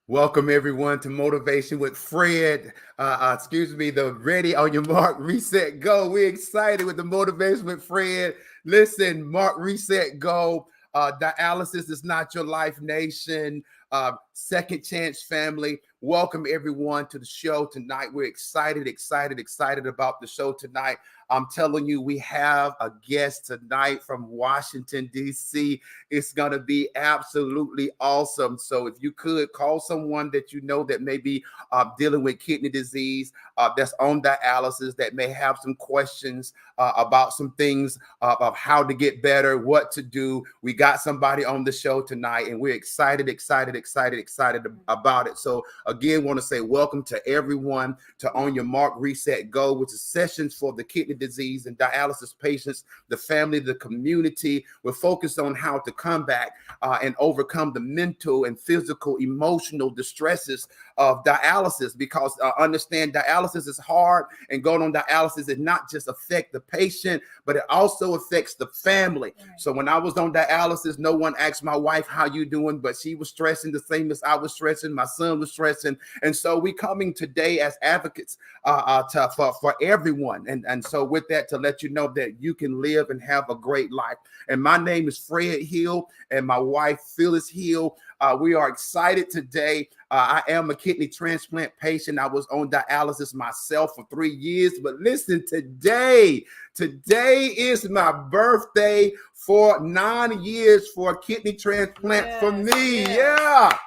Welcome everyone to Motivation with Fred. The Ready on Your Mark, Reset, Go. We're excited with the Motivation with Fred. Listen, Mark, Reset, Go. Dialysis is not your life, nation. Second Chance family. Welcome everyone to the show tonight. We're excited about the show tonight. I'm telling you, we have a guest tonight from Washington, D.C. It's going to be absolutely awesome. So if you could call someone that you know that may be dealing with kidney disease, that's on dialysis, that may have some questions about some things of how to get better, what to do. We got somebody on the show tonight, and we're excited about it. So again, want to say welcome to everyone to On Your Mark, Reset, Go, which is sessions for the kidney disease and dialysis patients, the family, the community. We're focused on how to come back and overcome the mental and physical, emotional distresses of dialysis, because understand dialysis is hard, and going on dialysis is not just affect the patient, but it also affects the family. Right. So when I was on dialysis, no one asked my wife, how you doing? But she was stressing the same as I was stressing. My son was stressing. And so we coming today as advocates for everyone. And so with that, to let you know that you can live and have a great life. And my name is Fred Hill, and my wife, Phyllis Hill. We are excited today. I am a kidney transplant patient. I was on dialysis myself for 3 years. But listen, today is my birthday for 9 years for a kidney transplant for me. Yes. Yeah.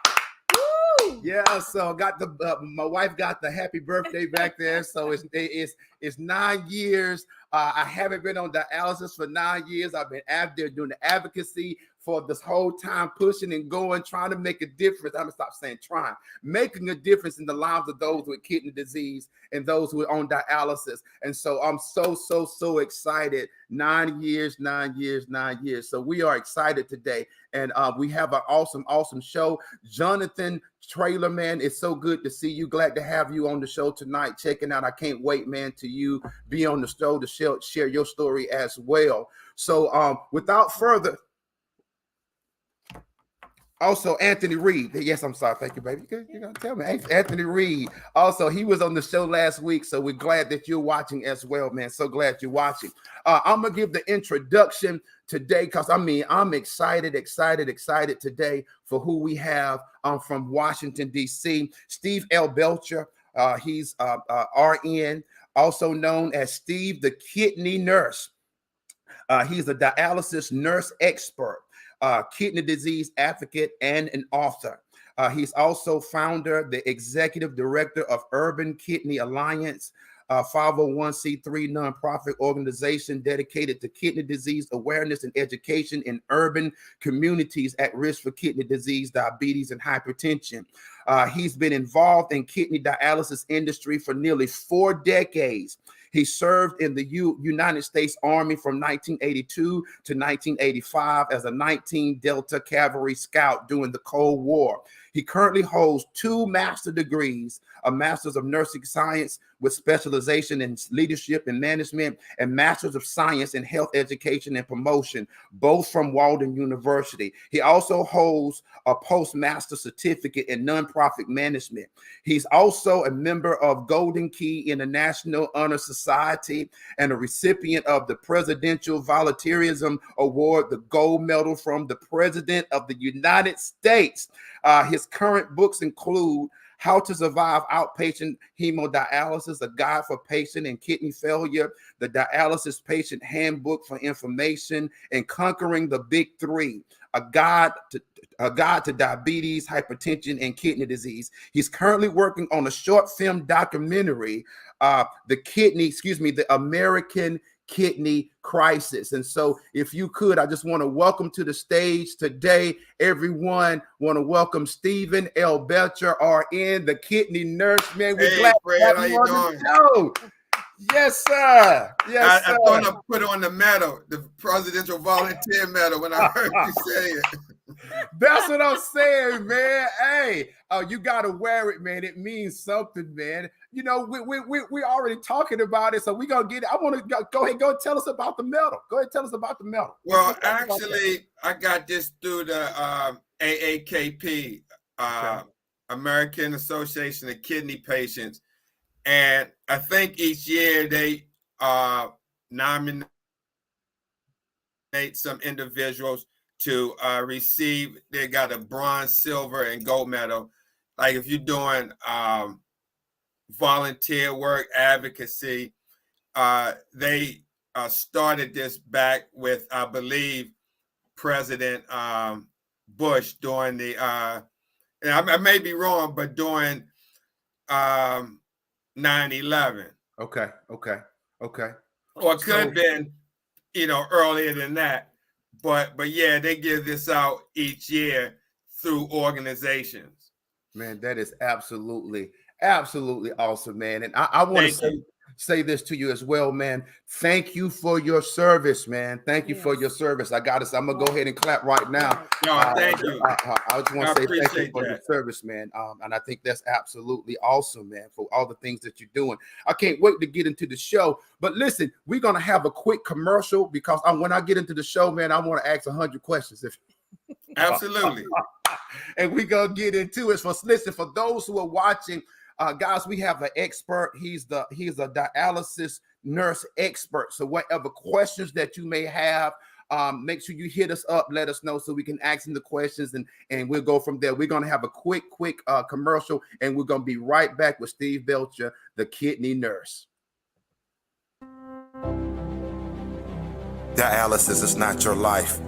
Yeah, so got the my wife got the happy birthday back there. So it's 9 years. I haven't been on dialysis for 9 years. I've been out there doing the advocacy for this whole time, pushing and going, trying to make a difference. I'm gonna stop saying trying, making a difference in the lives of those with kidney disease and those who are on dialysis. And so I'm so excited. 9 years. So we are excited today, and we have an awesome show. Jonathan Trailer, man, it's so good to see you. Glad to have you on the show tonight. Checking out. I can't wait, man, to you be on the show to share your story as well. So without further, also Anthony Reed. Yes, I'm sorry. Thank you, baby. You're gonna tell me. Anthony Reed. Also, he was on the show last week, so we're glad that you're watching as well, man. So glad you're watching. I'm gonna give the introduction today, because I'm excited today for who we have from Washington, D.C. Steve L. Belcher. He's RN, also known as Steve the Kidney Nurse. He's a dialysis nurse expert, kidney disease advocate, and an author. He's also the executive director of Urban Kidney Alliance, 501c3 nonprofit organization dedicated to kidney disease awareness and education in urban communities at risk for kidney disease, diabetes, and hypertension. He's been involved in kidney dialysis industry for nearly 4 decades. He served in the United States Army from 1982 to 1985 as a 19 Delta Cavalry Scout during the Cold War. He currently holds 2 master's degrees, a Master's of Nursing Science with specialization in leadership and management, and Master's of Science in Health Education and Promotion, both from Walden University. He also holds a postmaster certificate in nonprofit management. He's also a member of Golden Key International Honor Society and a recipient of the Presidential Volunteerism Award, the gold medal from the President of the United States. His current books include How to Survive Outpatient Hemodialysis, a guide for patient and kidney failure, the Dialysis Patient Handbook for Information, and Conquering the Big Three, a guide to diabetes, hypertension, and kidney disease. He's currently working on a short film documentary, the American Kidney Crisis. And so if you could, I just want to welcome to the stage today, everyone. Want to welcome Stephen L. Belcher, RN, the kidney nurse. Man, we're glad Fred, to have how you you on doing? the show. Yes, sir. Yes, I sir. thought I put on the medal, the Presidential Volunteer Medal, when I heard you say it. That's what I'm saying, man. Hey, you gotta wear it, man. It means something, man. You know, we already talking about it, so we gonna get it. I want to go ahead, go tell us about the medal. Go ahead, tell us about the medal. Well, actually, I got this through the AAKP. Okay. American Association of Kidney Patients, and I think each year they nominate some individuals to receive. They got a bronze, silver, and gold medal. Like if you're doing volunteer work, advocacy, they started this back with, I believe, President Bush during the, and I may be wrong, but during 9/11. Okay. Or it could have been, earlier than that. But yeah, they give this out each year through organizations. Man, that is absolutely awesome, man. And I want to say this to you as well, man. Thank you for your service, man. Thank you for your service. I'm gonna go ahead and clap right now. No, thank you. I just want to say thank you for your service, man. And I think that's absolutely awesome, man, for all the things that you're doing. I can't wait to get into the show. But listen, we're gonna have a quick commercial because when I get into the show, man, I want to ask 100 questions. Absolutely. And we're gonna get into it. Listen, for those who are watching, guys, we have an expert. He's a dialysis nurse expert. So whatever questions that you may have, make sure you hit us up, let us know so we can ask him the questions, and we'll go from there. We're gonna have a quick commercial, and we're gonna be right back with Steve Belcher, the kidney nurse. Dialysis is not your life.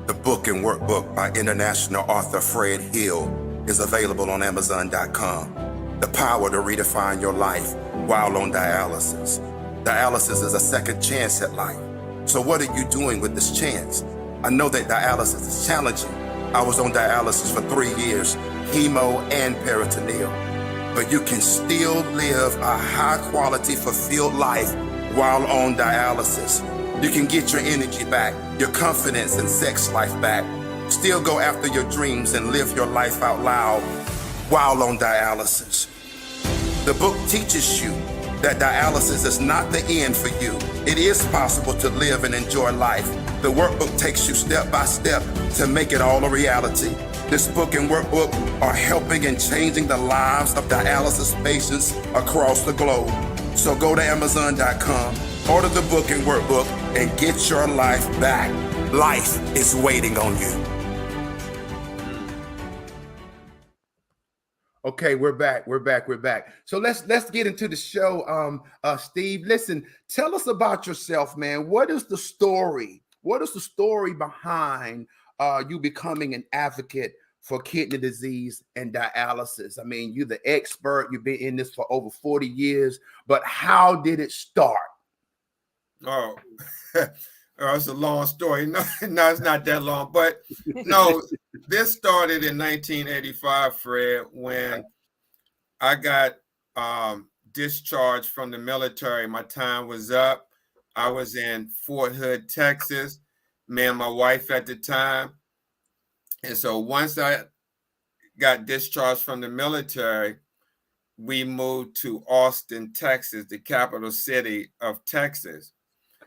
The book and workbook by international author Fred Hill is available on Amazon.com. The power to redefine your life while on dialysis. Dialysis is a second chance at life. So what are you doing with this chance? I know that dialysis is challenging. I was on dialysis for 3 years, hemo and peritoneal. But you can still live a high quality, fulfilled life while on dialysis. You can get your energy back, your confidence and sex life back. Still go after your dreams and live your life out loud while on dialysis. The book teaches you that dialysis is not the end for you. It is possible to live and enjoy life. The workbook takes you step by step to make it all a reality. This book and workbook are helping and changing the lives of dialysis patients across the globe. So go to Amazon.com, order the book and workbook, and get your life back. Life is waiting on you. Okay, we're back. So let's get into the show. Steve, listen, tell us about yourself, man. What is the story? What is the story behind you becoming an advocate for kidney disease and dialysis? I mean, you're the expert. You've been in this for over 40 years, but how did it start? Oh, it's a long story. No, it's not that long. But no, this started in 1985, Fred, when I got discharged from the military. My time was up. I was in Fort Hood, Texas, me and my wife at the time. And so once I got discharged from the military, we moved to Austin, Texas, the capital city of Texas.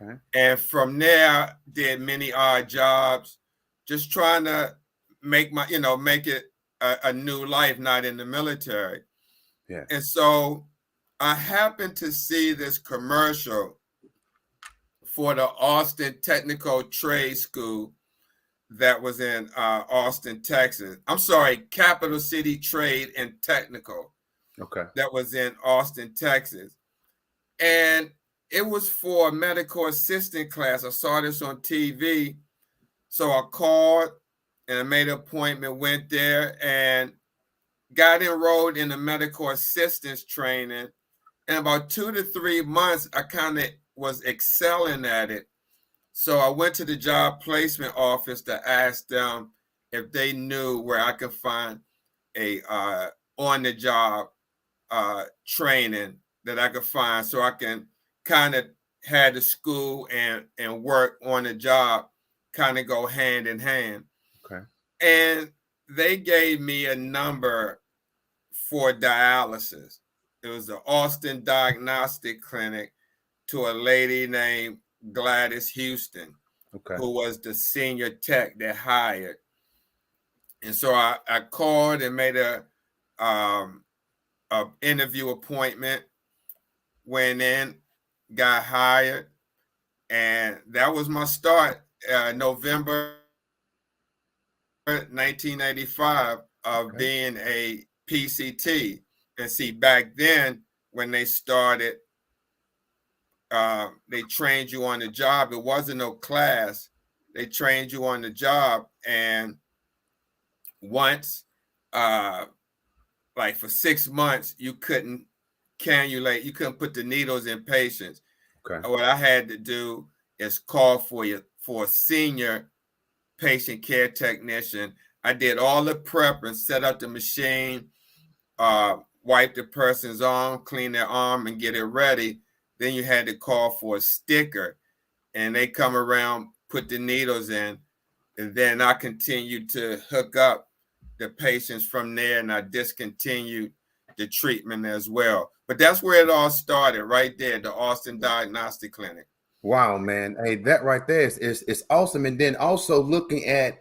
Okay. And from there, I did many odd jobs, just trying to make it a new life, not in the military. Yeah. And so I happened to see this commercial for the Austin Technical Trade School that was in Austin, Texas. I'm sorry, Capital City Trade and Technical. Okay. That was in Austin, Texas. And it was for a medical assistant class. I saw this on TV. So I called and I made an appointment, went there and got enrolled in the medical assistance training. And about 2 to 3 months, I kind of was excelling at it. So I went to the job placement office to ask them if they knew where I could find a on-the-job training that I could find so I can kind of had the school and work on the job kind of go hand in hand. Okay. And they gave me a number for dialysis. It was the Austin Diagnostic Clinic to a lady named Gladys Houston, okay, who was the senior tech that hired. And so I called and made a a interview appointment, went in, got hired, and that was my start. November 1985 of being a PCT. And see, back then when they started, they trained you on the job. It wasn't no class. They trained you on the job. And once, like for 6 months, you couldn't cannulate. You couldn't put the needles in patients. Okay. What I had to do is call for a senior patient care technician. I did all the prep and set up the machine, wipe the person's arm, clean their arm, and get it ready. Then you had to call for a sticker, and they come around, put the needles in, and then I continued to hook up the patients from there, and I discontinued the treatment as well. But that's where it all started, right there, the Austin Diagnostic Clinic. Wow, man. Hey, that right there is awesome. And then also looking at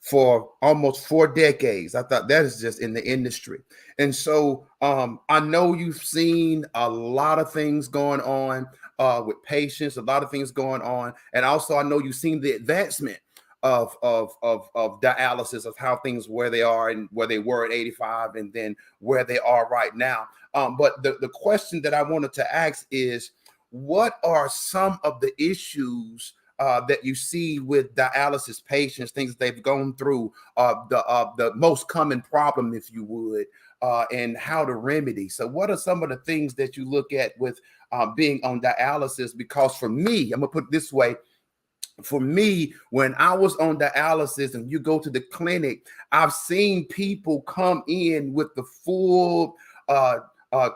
for almost 4 decades, I thought that is just in the industry. And so I know you've seen a lot of things going on with patients, a lot of things going on. And also I know you've seen the advancement of dialysis, of how things, where they are and where they were at 85 and then where they are right now. But the question that I wanted to ask is, what are some of the issues that you see with dialysis patients, things that they've gone through, the most common problem, if you would, and how to remedy? So what are some of the things that you look at with being on dialysis? Because for me, I'm gonna put it this way, for me, when I was on dialysis and you go to the clinic, I've seen people come in with the full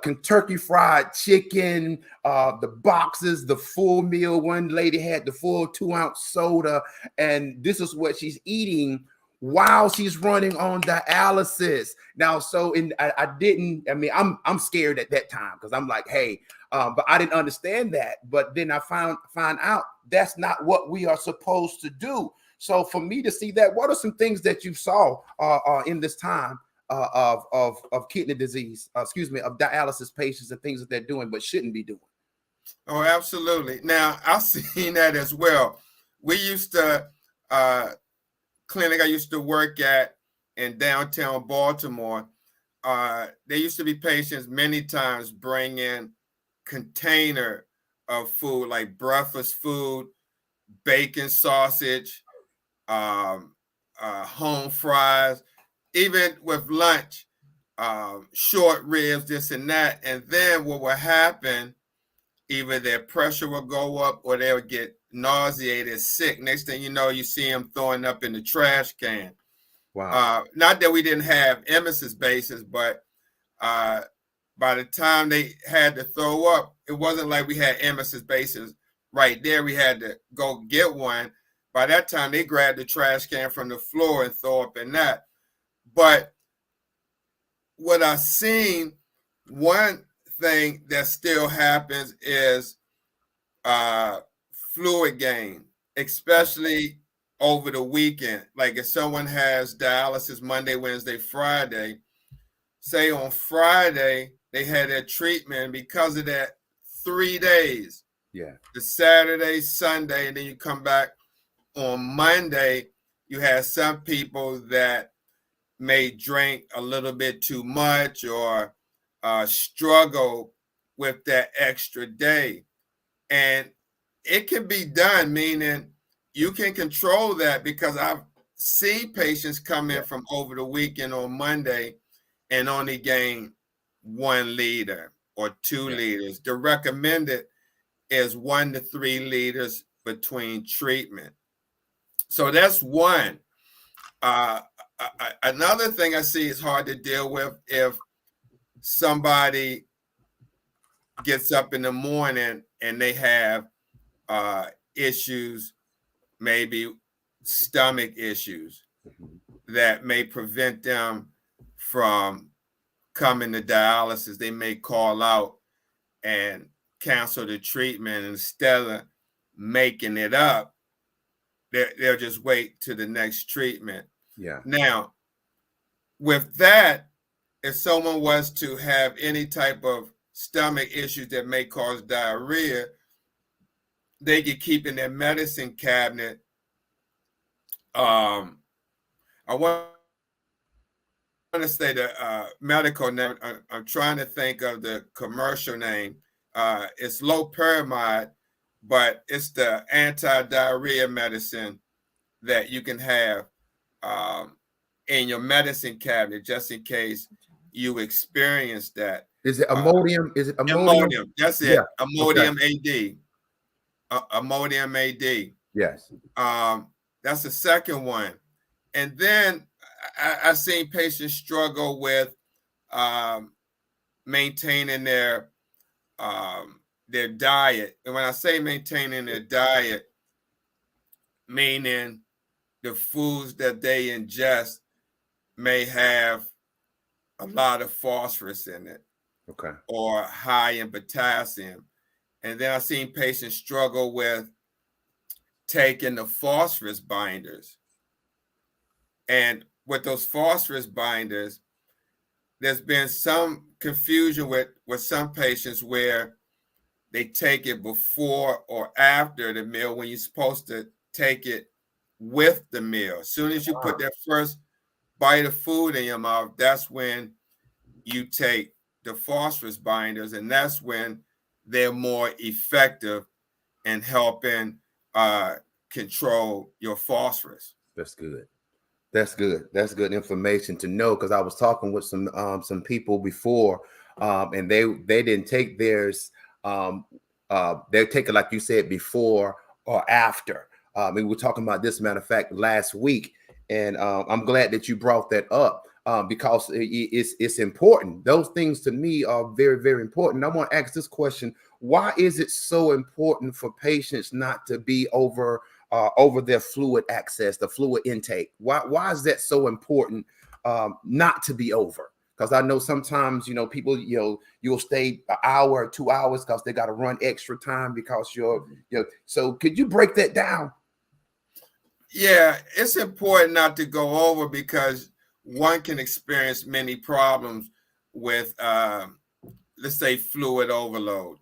Kentucky Fried Chicken, the boxes, the full meal. One lady had the full 2-ounce soda, and this is what she's eating while she's running on dialysis. Now, so I'm scared at that time because I'm like, hey, but I didn't understand that. But then I find out that's not what we are supposed to do. So for me to see that, what are some things that you saw in this time of kidney disease, of dialysis patients, and things that they're doing but shouldn't be doing? Oh, absolutely. Now, I've seen that as well. We used to, clinic I used to work at in downtown Baltimore, there used to be patients many times bring in container of food, like breakfast food, bacon, sausage, home fries, even with lunch, short ribs, this and that. And then what will happen, either their pressure will go up or they'll get nauseated, sick. Next thing you know, you see them throwing up in the trash can. Wow. Not that we didn't have emesis bases, but by the time they had to throw up, it wasn't like we had emesis bases right there. We had to go get one. By that time, they grabbed the trash can from the floor and throw up in that. But what I've seen, one thing that still happens is fluid gain, especially over the weekend. Like if someone has dialysis Monday, Wednesday, Friday, say on Friday they had their treatment, because of that 3 days. Yeah. The Saturday, Sunday, and then you come back on Monday. You have some people that may drink a little bit too much or struggle with that extra day. And it can be done, meaning you can control that, because I've seen patients come in from over the weekend on Monday and only gain 1 liter or 2 liters. The recommended is 1 to 3 liters between treatment. So that's one. Another thing I see is hard to deal with if somebody gets up in the morning and they have issues, maybe stomach issues, that may prevent them from coming to dialysis. They may call out and cancel the treatment. Instead of making it up, they'll just wait to the next treatment. Yeah. Now, with that, if someone was to have any type of stomach issues that may cause diarrhea, they could keep in their medicine cabinet. I want to say the medical name. I'm trying to think of the commercial name. It's loperamide, but it's the anti-diarrhea medicine that you can have in your medicine cabinet just in case you experience that. Is it Imodium? Is it Imodium? Imodium. That's it. Yeah. Imodium Okay. AD. Imodium AD. Yes. That's the second one. And then I've seen patients struggle with maintaining their diet. And when I say maintaining their diet, meaning the foods that they ingest may have a lot of phosphorus in it, okay, or high in potassium. And then I've seen patients struggle with taking the phosphorus binders. And with those phosphorus binders, there's been some confusion with some patients where they take it before or after the meal when you're supposed to take it with the meal. As soon as you put that first bite of food in your mouth, that's when you take the phosphorus binders, and that's when they're more effective in helping control your phosphorus. That's good. That's good. That's good information to know, because I was talking with some people before, and they didn't take theirs. They take it, like you said, before or after. We were talking about this, matter of fact, last week, and I'm glad that you brought that up because it's important. Those things to me are very, very important. I want to ask this question: why is it so important for patients not to be over their fluid access, the fluid intake? Why is that so important not to be over? Because I know sometimes, people, you'll stay an hour or 2 hours because they got to run extra time because so could you break that down? Yeah, it's important not to go over because one can experience many problems with, let's say, fluid overload.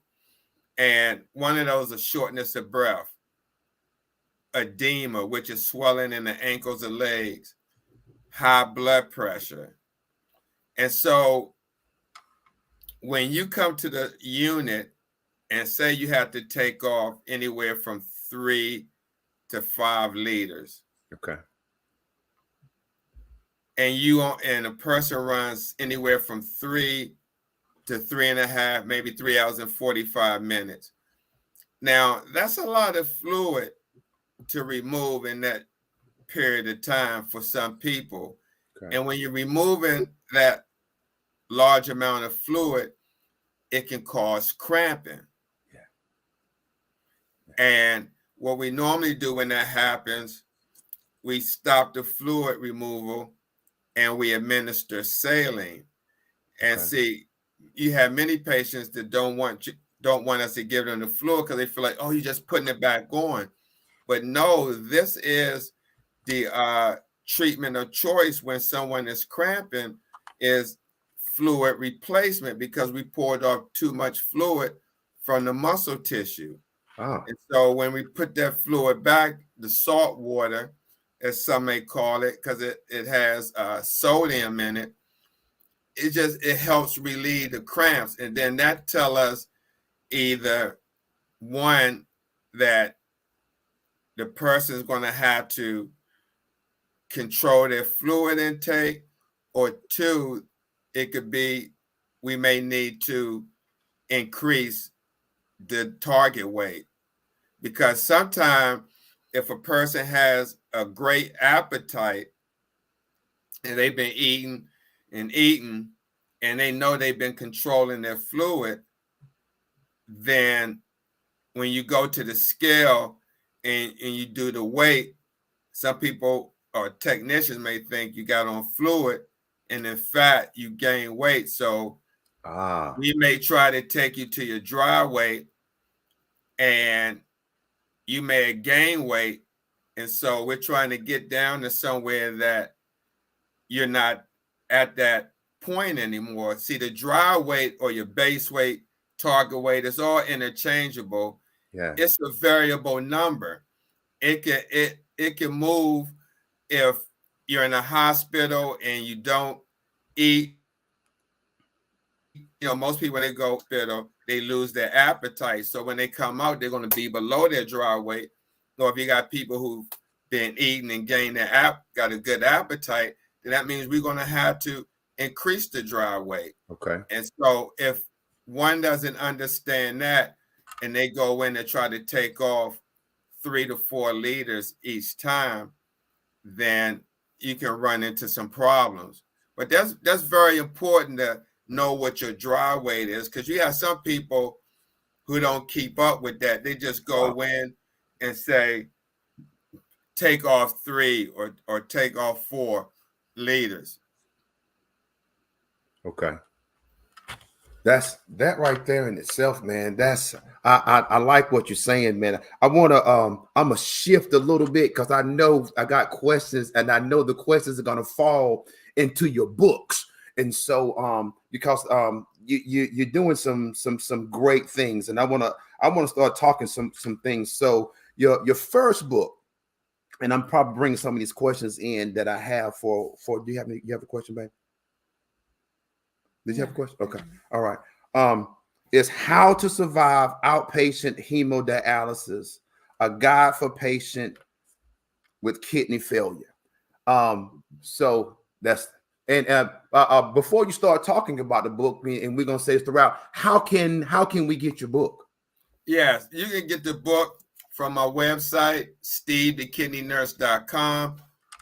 And one of those is shortness of breath, edema, which is swelling in the ankles and legs, high blood pressure. And so when you come to the unit and say you have to take off anywhere from 3 to 5 liters. Okay. And a person runs anywhere from 3 to 3.5, maybe 3 hours and 45 minutes. Now, that's a lot of fluid to remove in that period of time for some people. Okay. And when you're removing that large amount of fluid, it can cause cramping. Yeah. And what we normally do when that happens, we stop the fluid removal and we administer saline. And okay. See, you have many patients that don't want us to give them the fluid because they feel like, oh, you're just putting it back on. But no, this is the treatment of choice when someone is cramping, is fluid replacement, because we poured off too much fluid from the muscle tissue. Oh. And so when we put that fluid back, the salt water, as some may call it, because it has sodium in it, it helps relieve the cramps. And then that tell us either, one, that the person is going to have to control their fluid intake, or two, it could be we may need to increase the target weight. Because sometimes if a person has a great appetite and they've been eating and they know they've been controlling their fluid, then when you go to the scale and you do the weight, some people or technicians may think you got on fluid, and in fact, you gain weight. So we may try to take you to your dry weight, and you may gain weight. And so we're trying to get down to somewhere that you're not at that point anymore. See, the dry weight or your base weight, target weight is all interchangeable. Yeah. It's a variable number. It can move if you're in a hospital and you don't eat. Most people, when they go to the hospital, they lose their appetite. So when they come out, they're going to be below their dry weight. Or if you got people who've been eating and gained got a good appetite, then that means we're going to have to increase the dry weight. Okay. And so if one doesn't understand that and they go in and try to take off 3 to 4 liters each time, then you can run into some problems. But that's very important to know what your dry weight is, because you have some people who don't keep up with that. They just go in and say, take off 3 or take off 4 liters. Okay. That's that right there in itself, man. I like what you're saying, man. I'm gonna shift a little bit because I know I got questions, and I know the questions are gonna fall into your books. And so because you're doing some great things, and I wanna start talking some things. So your first book, and I'm probably bringing some of these questions in that I have for do you have a question, babe? Did you have a question? Okay. All right. Is How to Survive Outpatient Hemodialysis, a guide for patient with kidney failure. So that's before you start talking about the book, and we're gonna say this throughout, how can we get your book? Yes, you can get the book from my website, stevethekidneynurse.com,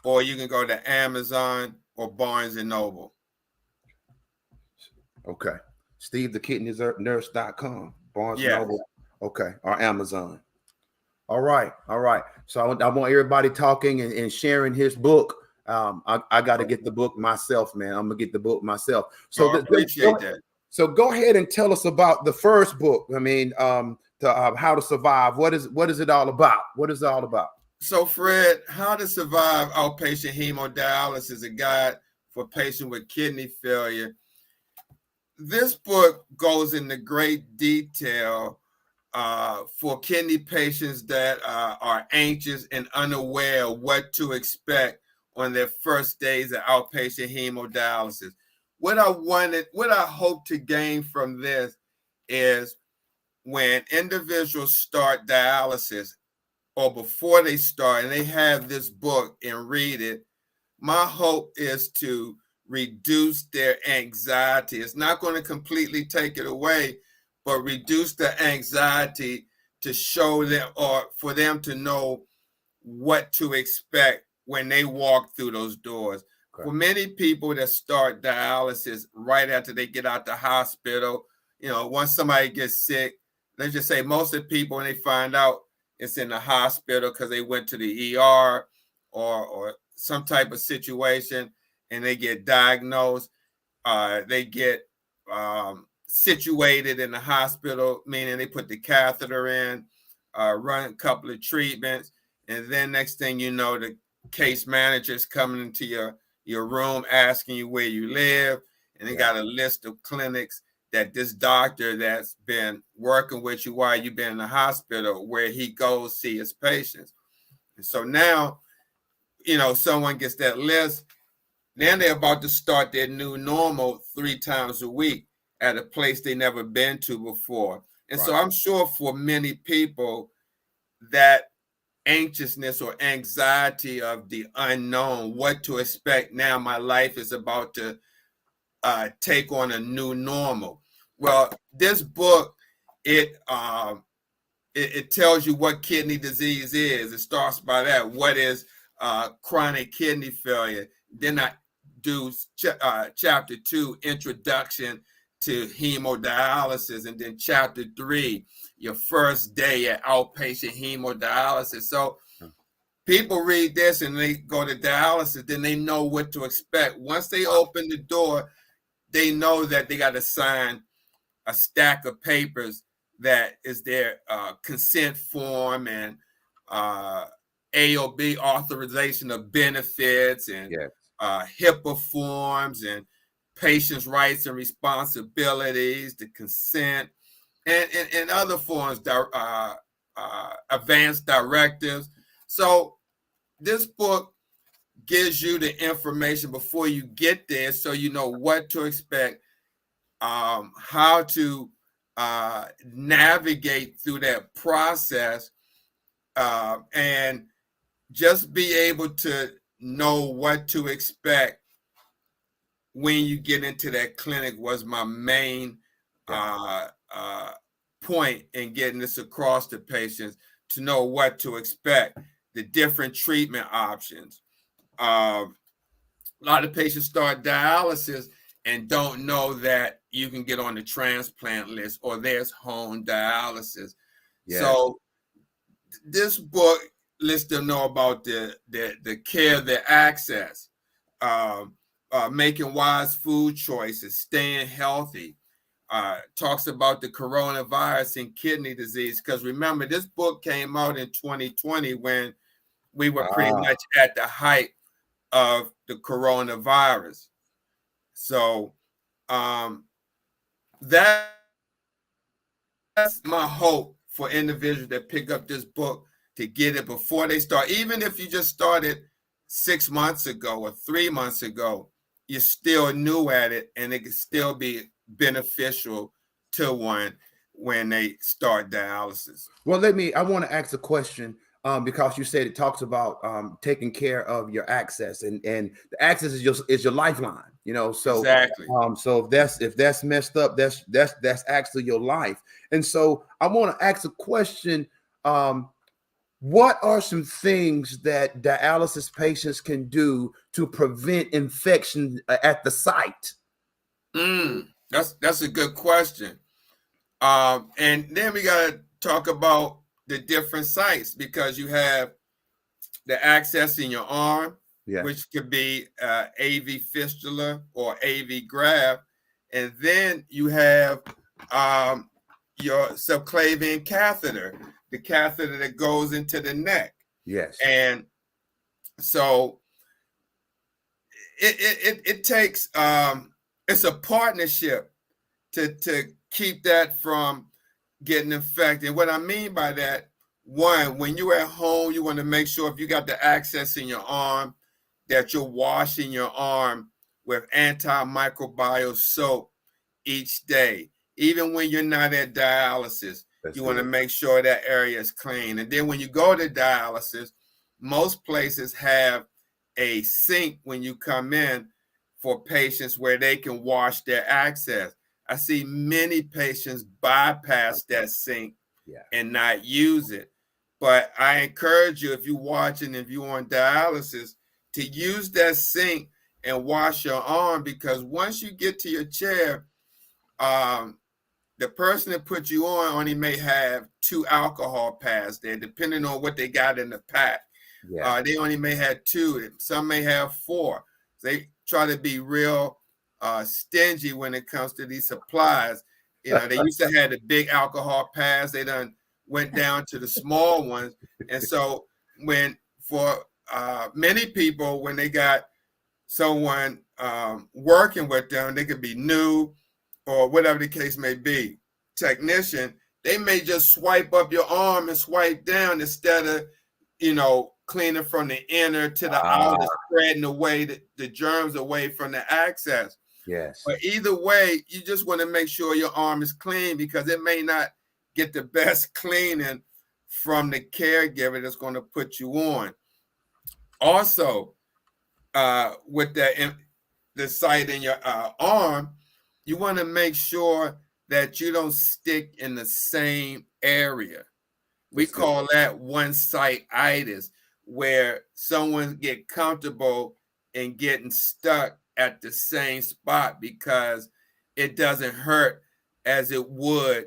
or you can go to Amazon or Barnes and Noble. Okay. stevethekidneynurse.com, Barnes and Noble. Okay. Or Amazon. All right. So I want everybody talking and sharing his book. I got to get the book myself, man. I'm gonna get the book myself. So I appreciate that. So go ahead and tell us about the first book. I mean, How to Survive. What is it all about? What is it all about? So, Fred, How to Survive Outpatient Hemodialysis is a guide for patients with kidney failure. This book goes into great detail for kidney patients that are anxious and unaware of what to expect on their first days of outpatient hemodialysis. What I hope to gain from this is when individuals start dialysis or before they start and they have this book and read it, my hope is to reduce their anxiety. It's not going to completely take it away, but reduce the anxiety to show them or for them to know what to expect when they walk through those doors. Okay. For many people that start dialysis right after they get out the hospital, once somebody gets sick, let's just say most of the people, when they find out it's in the hospital because they went to the ER or some type of situation and they get diagnosed, they get situated in the hospital, meaning they put the catheter in, run a couple of treatments, and then next thing you know, the case manager's coming into your room asking you where you live, and they got a list of clinics that this doctor that's been working with you while you've been in the hospital, where he goes see his patients. And so now, someone gets that list, then they're about to start their new normal 3 times a week at a place they never been to before. And so I'm sure for many people, that anxiousness or anxiety of the unknown, what to expect now, my life is about to take on a new normal. Well, this book, it tells you what kidney disease is. It starts by that. What is chronic kidney failure? Then I do chapter 2, introduction to hemodialysis, and then chapter 3, your first day at outpatient hemodialysis. So people read this and they go to dialysis, then they know what to expect. Once they open the door, they know that they got to sign a stack of papers that is their consent form and AOB, authorization of benefits, and HIPAA forms and patients' rights and responsibilities, the consent, and other forms, advanced directives. So this book gives you the information before you get there, so you know what to expect, how to navigate through that process, and just be able to know what to expect when you get into that clinic was my main point in getting this across to patients, to know what to expect, the different treatment options. A lot of patients start dialysis and don't know that you can get on the transplant list or there's home dialysis. Yes. So this book lets them know about the care, the access, making wise food choices, staying healthy. Talks about the coronavirus and kidney disease, because remember, this book came out in 2020 when we were pretty much at the height of the coronavirus. So that's my hope for individuals that pick up this book, to get it before they start. Even if you just started 6 months ago or 3 months ago, you're still new at it, and it can still be beneficial to one when they start dialysis. Well, I want to ask a question, because you said it talks about taking care of your access, and the access is your lifeline, you know. So exactly. So if that's messed up, that's actually your life. And so I want to ask a question. What are some things that dialysis patients can do to prevent infection at the site? That's a good question. And then we got to talk about the different sites, because you have the access in your arm, which could be AV fistula or AV graft. And then you have your subclavian catheter, the catheter that goes into the neck. Yes. And so it takes, it's a partnership to keep that from getting infected. What I mean by that, one, when you're at home, you want to make sure if you got the access in your arm, that you're washing your arm with antimicrobial soap each day. Even when you're not at dialysis, you want to make sure that area is clean. And then when you go to dialysis, most places have a sink when you come in for patients where they can wash their access. I see many patients bypass that sink and not use it. But I encourage you, if you're watching, if you're on dialysis, to use that sink and wash your arm, because once you get to your chair, the person that put you on only may have 2 alcohol pads there, depending on what they got in the pack. They only may have 2. Some may have 4. They try to be real stingy when it comes to these supplies. You know, they used to have the big alcohol pads. They done went down to the small ones. And so for many people, when they got someone working with them, they could be new or whatever the case may be, technician, they may just swipe up your arm and swipe down instead of, you know, cleaning from the inner to the outer, spreading away the germs away from the access. Yes. But either way, you just want to make sure your arm is clean, because it may not get the best cleaning from the caregiver that's going to put you on. Also, with the site in your arm, you want to make sure that you don't stick in the same area. We call that one-site-itis, where someone get comfortable in getting stuck at the same spot because it doesn't hurt as it would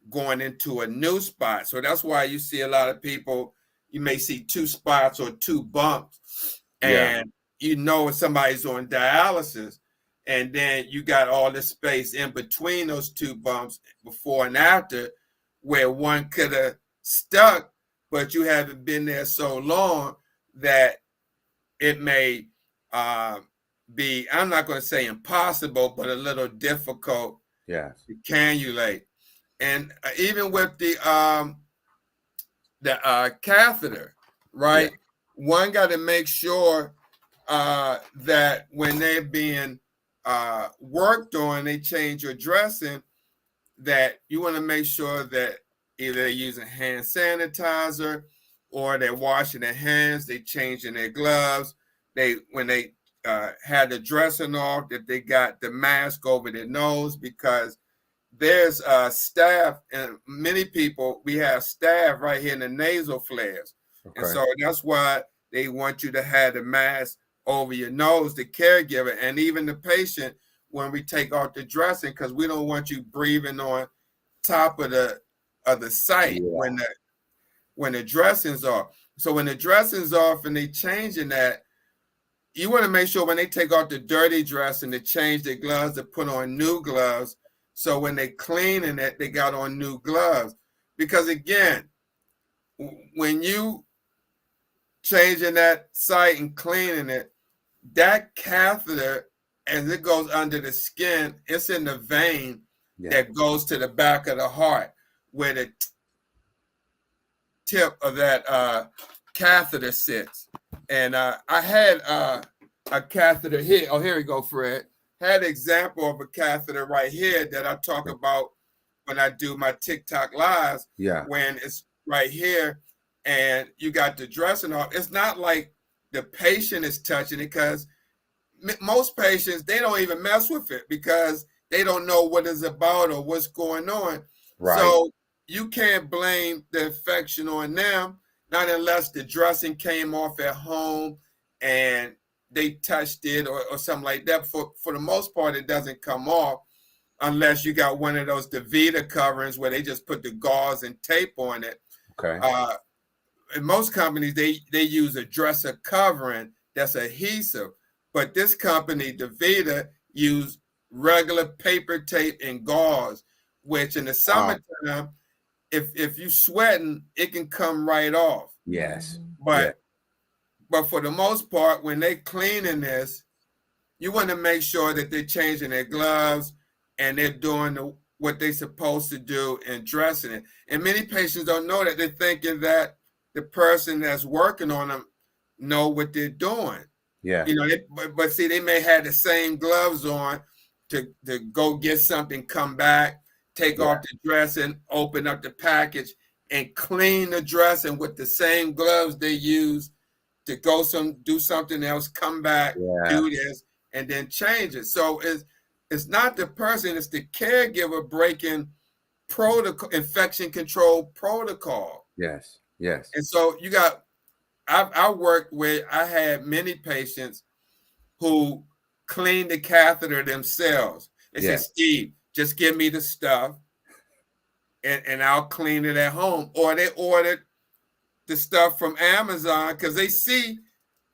going into a new spot. So that's why you see a lot of people, you may see 2 spots or 2 bumps, and you know if somebody's on dialysis, and then you got all this space in between those 2 bumps before and after, where one could have stuck, but you haven't been there so long that it may be, I'm not going to say impossible, but a little difficult Yes. to cannulate. And even with the catheter, right? Yeah. One got to make sure that when they're being worked on, they change your dressing, that you want to make sure that either they're using hand sanitizer or they're washing their hands, they changing their gloves. When they had the dressing off, that they got the mask over their nose, because there's staph, and many people, we have staph right here in the nasal flares. Okay. And so that's why they want you to have the mask over your nose, the caregiver, and even the patient when we take off the dressing, because we don't want you breathing on top of the site when the dressing's off. So when the dressing's off and they changing that, you want to make sure when they take off the dirty dressing to change their gloves, to put on new gloves. So when they cleaning it, they got on new gloves. Because again, when you changing that site and cleaning it, that catheter, as it goes under the skin, it's in the vein that goes to the back of the heart, where the tip of that catheter sits. And I had a catheter here. Oh, here we go, Fred. Had an example of a catheter right here that I talk about when I do my TikTok lives. Yeah. When it's right here and you got the dressing off. It's not like the patient is touching it, because most patients, they don't even mess with it because they don't know what it's about or what's going on. Right. So you can't blame the infection on them, not unless the dressing came off at home and they touched it or something like that. For the most part, it doesn't come off unless you got one of those DaVita coverings where they just put the gauze and tape on it. Okay. In most companies, they use a dresser covering that's adhesive. But this company, DaVita, use regular paper tape and gauze, which in the summertime, if you sweating, it can come right off. Yes. But for the most part, when they cleaning this, you want to make sure that they're changing their gloves and they're doing what they're supposed to do and dressing it. And many patients don't know that. They're thinking that the person that's working on them know what they're doing. Yeah. You know, but see, they may have the same gloves on to go get something, come back, take off the dressing, open up the package, and clean the dressing with the same gloves they use to go do something else, come back, do this, and then change it. So it's not the person, it's the caregiver breaking protocol, infection control protocol. Yes, yes. And so I worked with, I had many patients who cleaned the catheter themselves. They said, Steve, just give me the stuff and I'll clean it at home. Or they ordered the stuff from Amazon because they see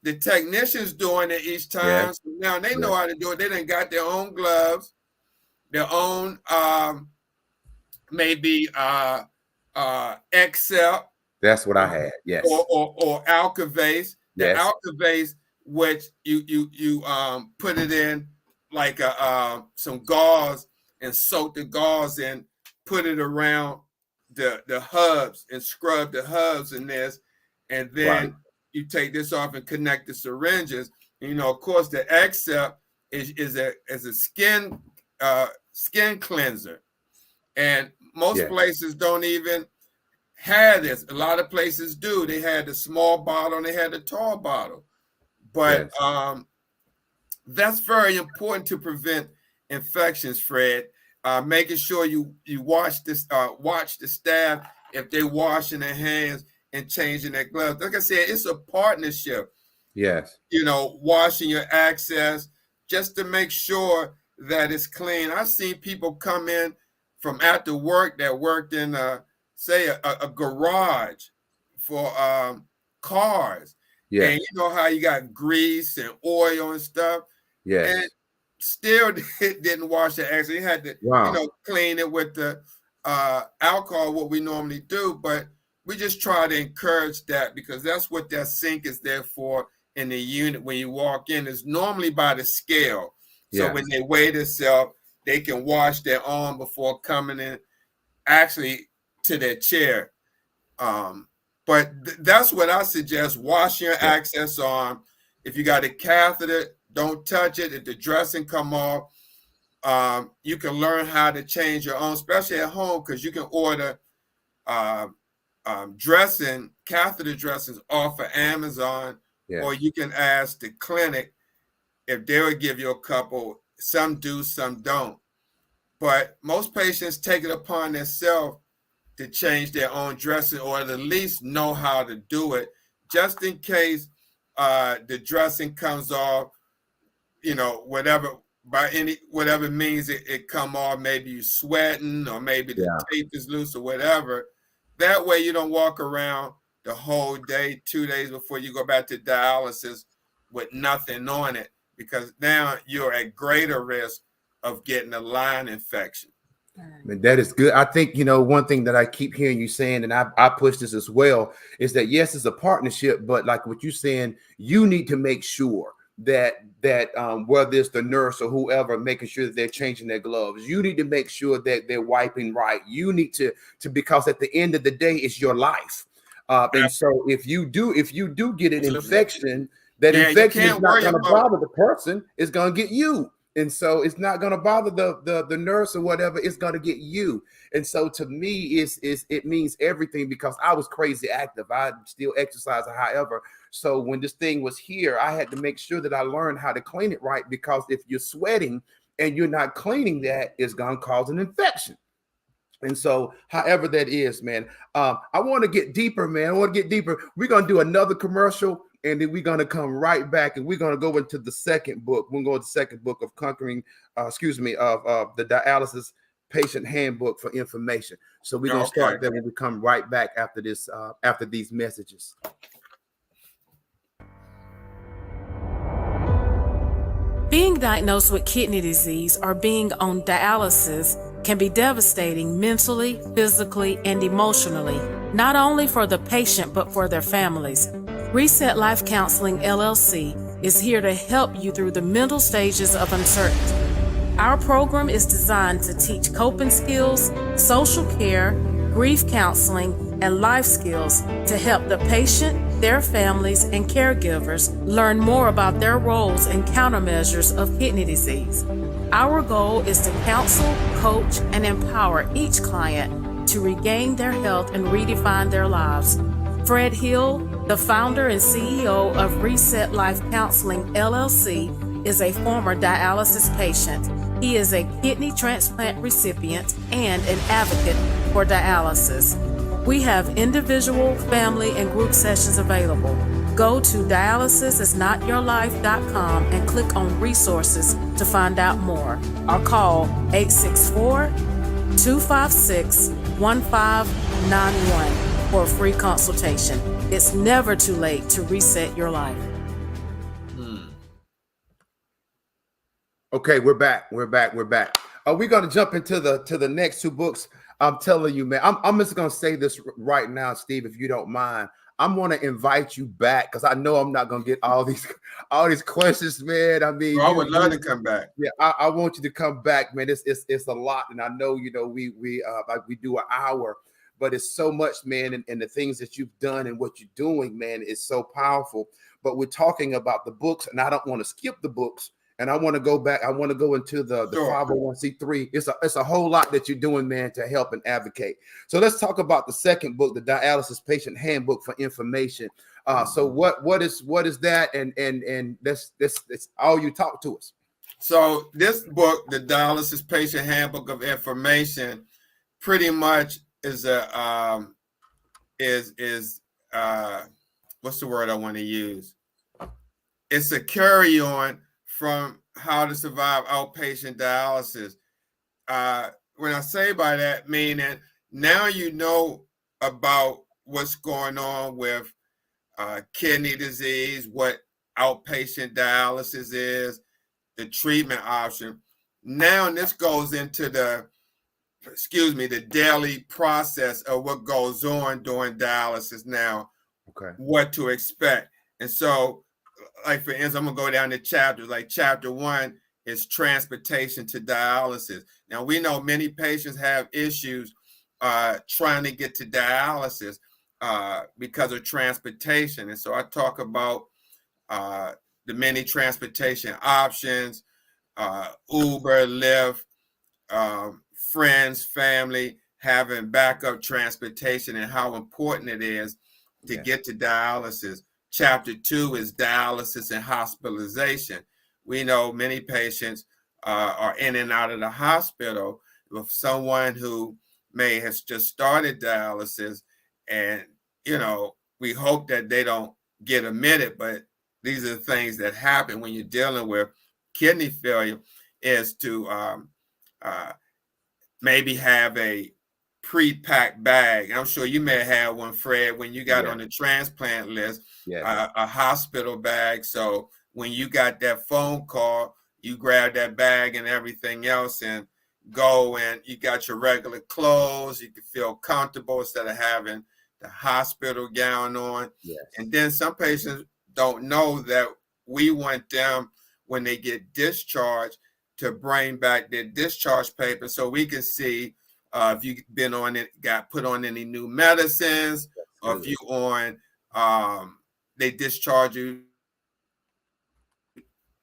the technicians doing it each time. Yeah. So now they know how to do it. They done got their own gloves, their own maybe Excel. That's what I had. Yes. Or Alkavase. The Alkavase, which you put it in like some gauze and soak the gauze in, put it around the hubs and scrub the hubs in this, and then you take this off and connect the syringes. And, you know, of course, the Excel is a skin cleanser, and most places don't even have this. A lot of places do. They had the small bottle and they had the tall bottle, but that's very important to prevent infections, Fred. Making sure you watch the staff if they're washing their hands and changing their gloves. Like I said, it's a partnership. Yes. You know, washing your access just to make sure that it's clean. I've seen people come in from after work that worked in say a garage for cars. Yeah. And you know how you got grease and oil and stuff. Yeah. And still didn't wash the access. You had to you know, clean it with the alcohol, what we normally do, but we just try to encourage that because that's what that sink is there for, in the unit when you walk in is normally by the scale. So Yeah. when they weigh themselves, they can wash their arm before coming in, actually to their chair. But that's what I suggest. Wash your access arm. If you got a catheter, don't touch it. If the dressing come off, you can learn how to change your own, especially at home, because you can order catheter dressings off of Amazon, or you can ask the clinic if they would give you a couple. Some do, some don't. But most patients take it upon themselves to change their own dressing, or at least know how to do it, just in case the dressing comes off, whatever means it come off. Maybe you're sweating, or maybe the tape is loose, or whatever. That way you don't walk around the whole day, 2 days before you go back to dialysis with nothing on it, because now you're at greater risk of getting a line infection. Man, that is good. I think, one thing that I keep hearing you saying, and I push this as well, is that yes, it's a partnership, but like what you're saying, you need to make sure that whether it's the nurse or whoever, making sure that they're changing their gloves. You need to make sure that they're wiping right. You need to because at the end of the day, it's your life. And so if you do get an infection, that infection is not going to bother the person, it's going to get you. And so it's not going to bother the nurse or whatever. It's going to get you. And so to me, it means everything, because I was crazy active. I still exercise, however. So when this thing was here, I had to make sure that I learned how to clean it right, because if you're sweating and you're not cleaning that, it's going to cause an infection. And so, however that is, man, I want to get deeper, man. I want to get deeper. We're going to do another commercial, and then we're going to come right back, and we're going to go into the second book. We're going to go to the second book of the Dialysis Patient Handbook for Information. So we're going to start there when we come right back after this, after these messages. Being diagnosed with kidney disease or being on dialysis can be devastating mentally, physically, and emotionally, not only for the patient but for their families. Reset Life Counseling, LLC is here to help you through the mental stages of uncertainty. Our program is designed to teach coping skills, social care, grief counseling, and life skills to help the patient, their families, and caregivers learn more about their roles and countermeasures of kidney disease. Our goal is to counsel, coach, and empower each client to regain their health and redefine their lives. Fred Hill, the founder and CEO of Reset Life Counseling, LLC, is a former dialysis patient. He is a kidney transplant recipient and an advocate for dialysis. We have individual, family, and group sessions available. Go to dialysisisnotyourlife.com and click on resources to find out more, or call 864-256-1591 for a free consultation. It's never too late to reset your life. Okay, we're back. We're going to jump into the next two books. I'm telling you, man, I'm just going to say this right now, Steve, if you don't mind. I'm going to invite you back, because I know I'm not going to get all these questions, man. I mean, I would love to come back. Yeah, I want you to come back, man. It's a lot, and I know we do an hour, but it's so much, man, and the things that you've done and what you're doing, man, is so powerful. But we're talking about the books, and I don't want to skip the books. And I want to go back. I want to go into the 501c3. It's a whole lot that you're doing, man, to help and advocate. So let's talk about the second book, the Dialysis Patient Handbook for Information. So what is that? And that's all you talk to us. So this book, the Dialysis Patient Handbook of Information, pretty much is what's the word I want to use? It's a carry-on from how to survive outpatient dialysis. When I say by that, meaning now you know about what's going on with kidney disease, what outpatient dialysis is, the treatment option. Now this goes into the daily process of what goes on during dialysis now, what to expect. And so like for instance, I'm gonna go down to chapters. Like chapter 1 is transportation to dialysis. Now we know many patients have issues trying to get to dialysis because of transportation, and so I talk about the many transportation options, Uber, Lyft, friends, family, having backup transportation, and how important it is to get to dialysis. Chapter 2 is dialysis and hospitalization. We know many patients are in and out of the hospital with someone who may have just started dialysis, and we hope that they don't get admitted, but these are the things that happen when you're dealing with kidney failure, is to maybe have a pre-packed bag. I'm sure you may have had one, Fred, when you got on the transplant list, a hospital bag. So when you got that phone call, you grab that bag and everything else and go, and you got your regular clothes. You can feel comfortable instead of having the hospital gown on. And then some patients don't know that we want them, when they get discharged, to bring back their discharge paper so we can see if you've been on it, got put on any new medicines, or if you on, they discharge you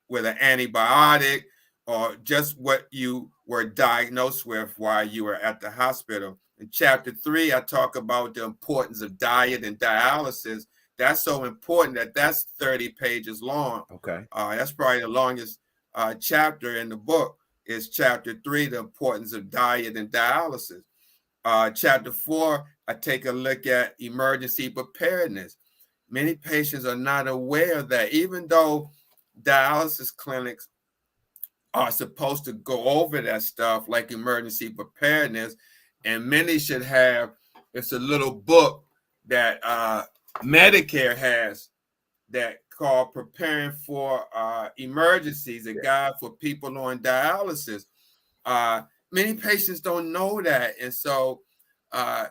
with an antibiotic, or just what you were diagnosed with while you were at the hospital. In chapter 3, I talk about the importance of diet and dialysis. That's so important that's 30 pages long. That's probably the longest chapter in the book, is chapter 3, the importance of diet and dialysis. Chapter 4, I take a look at emergency preparedness. Many patients are not aware that even though dialysis clinics are supposed to go over that stuff, like emergency preparedness, and many should have, it's a little book that Medicare has that called Preparing for Emergencies, a guide for people on dialysis. Many patients don't know that, and so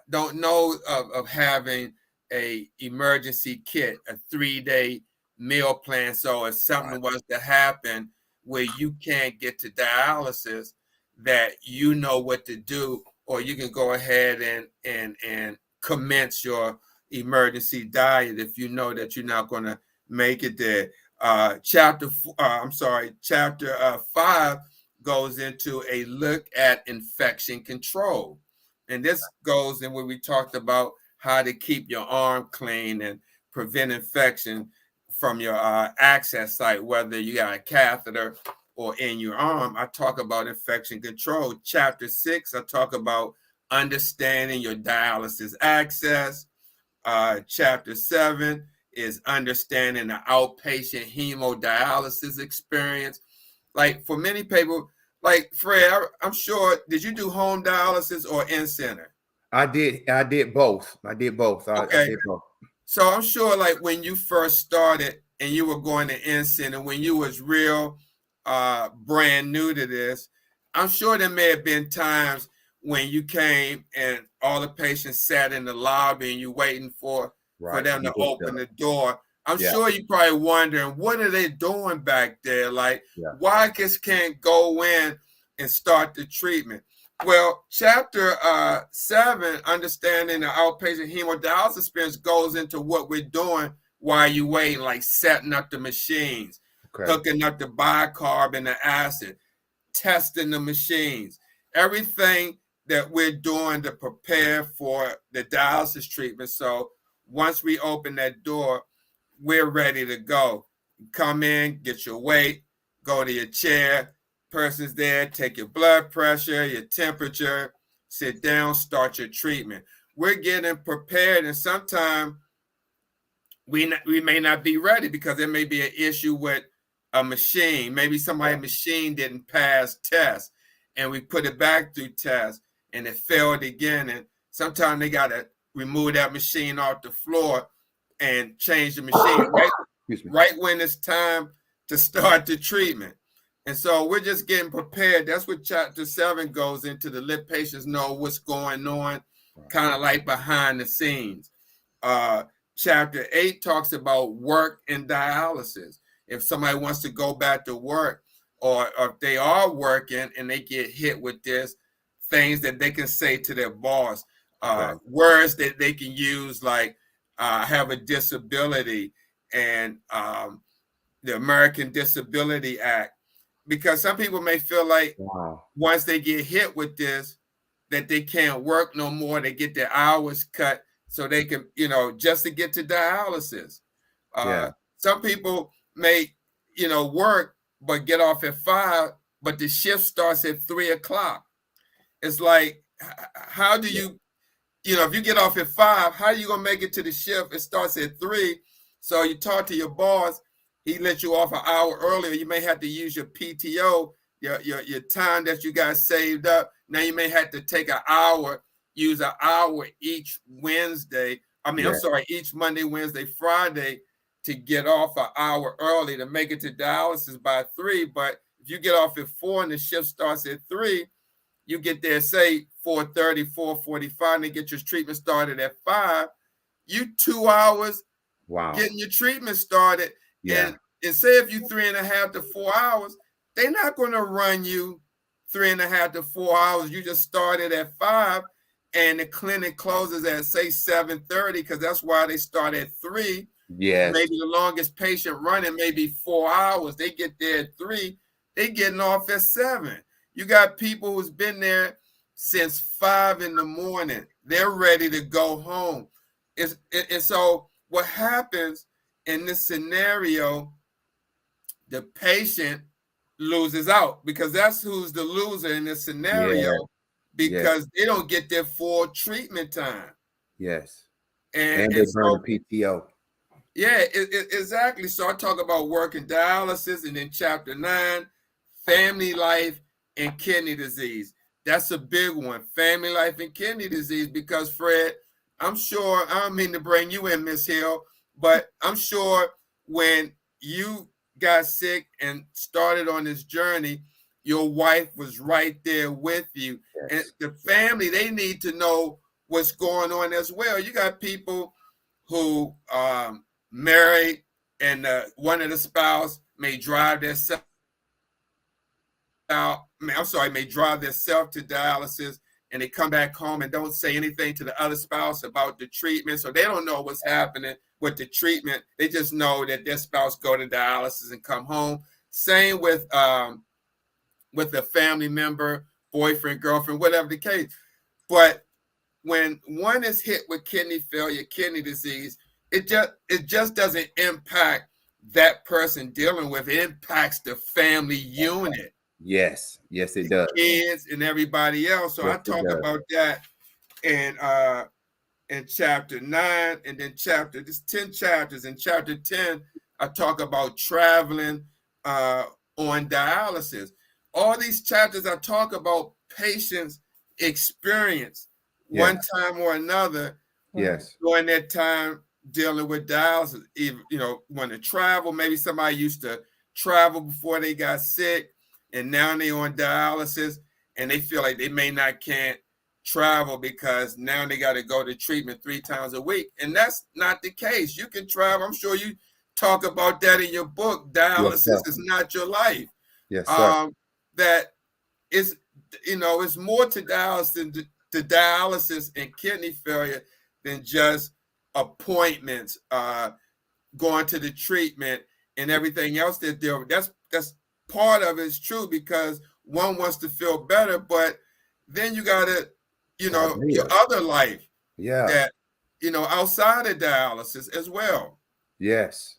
don't know of having a emergency kit, a 3-day meal plan. So if something was to happen where you can't get to dialysis, that you know what to do, or you can go ahead and commence your emergency diet if you know that you're not going to make it there. Chapter 5 goes into a look at infection control. And this goes in where we talked about how to keep your arm clean and prevent infection from your access site, whether you got a catheter or in your arm. I talk about infection control. Chapter 6, I talk about understanding your dialysis access. Chapter 7 is understanding the outpatient hemodialysis experience. Like for many people, like Fred, I'm sure, did you do home dialysis or in-center? I did both. I did both. I did both. So I'm sure, like when you first started and you were going to in-center, when you was real brand new to this, I'm sure there may have been times when you came and all the patients sat in the lobby and you waiting for them to open the door. I'm sure you probably wondering, what are they doing back there? Like, why just can't go in and start the treatment? Well, chapter 7, understanding the outpatient hemodialysis experience, goes into what we're doing while you're waiting, like setting up the machines, hooking up the bicarb and the acid, testing the machines, everything that we're doing to prepare for the dialysis treatment. So once we open that door, we're ready to go. Come in, get your weight, go to your chair, person's there, take your blood pressure, your temperature, sit down, start your treatment. We're getting prepared, and sometimes we may not be ready because there may be an issue with a machine. Maybe somebody's machine didn't pass test, and we put it back through test, and it failed again. And sometimes they got to remove that machine off the floor and change the machine right when it's time to start the treatment. And so we're just getting prepared. That's what chapter 7 goes into, to let patients know what's going on, kind of like behind the scenes. Chapter 8 talks about work and dialysis. if somebody wants to go back to work, or if they are working and they get hit with this, things that they can say to their boss, words that they can use, like have a disability, and the American Disability Act, because some people may feel like once they get hit with this, that they can't work no more. They get their hours cut so they can, just to get to dialysis. Some people may, work, but get off at 5, but the shift starts at 3 o'clock. It's like, how do you, if you get off at 5, how are you going to make it to the shift? It starts at 3. So you talk to your boss, he let you off an hour earlier. You may have to use your PTO, your time that you got saved up. Now you may have to take an hour, use an hour each Wednesday. Each Monday, Wednesday, Friday, to get off an hour early to make it to dialysis by 3. But if you get off at 4 and the shift starts at 3, you get there, say 4:30, 4:45, and they get your treatment started at 5. You 2 hours getting your treatment started. And say if you 3.5 to 4 hours, they're not going to run you 3.5 to 4 hours. You just started at 5, and the clinic closes at, say, 7:30, because that's why they start at 3. Yes. Maybe the longest patient running maybe 4 hours. They get there at 3. They getting off at 7. You got people who's been there since 5 in the morning. They're ready to go home. And so what happens in this scenario, the patient loses out, because that's who's the loser in this scenario, because they don't get their full treatment time. Yes. And they burn the PTO. Yeah, exactly. So I talk about work and dialysis, and then chapter 9, family life and kidney disease. That's a big one, family life and kidney disease, because Fred, I'm sure, I don't mean to bring you in, Miss Hill, but I'm sure when you got sick and started on this journey, your wife was right there with you. And the family, they need to know what's going on as well. You got people who married, and one of the spouse may drive themselves to dialysis, and they come back home and don't say anything to the other spouse about the treatment. So they don't know what's happening with the treatment. They just know that their spouse go to dialysis and come home. Same with a family member, boyfriend, girlfriend, whatever the case. But when one is hit with kidney failure, kidney disease, it just doesn't impact that person dealing with it. It impacts the family unit. Yes, it does. Kids and everybody else. So I talk about that in chapter 9, and then there's 10 chapters. In chapter 10, I talk about traveling on dialysis. All these chapters, I talk about patients' experience one time or another. During that time dealing with dialysis, even, when to travel, maybe somebody used to travel before they got sick, and now they're on dialysis, and they feel like they can't travel because now they got to go to treatment 3 times a week. And that's not the case. You can travel. I'm sure you talk about that in your book, Dialysis is Not Your Life. Yes, sir. That is, it's more to dialysis and kidney failure than just appointments, going to the treatment and everything else that they're. That's part of it is true, because one wants to feel better, but then you gotta, your other life, that outside of dialysis as well. Yes.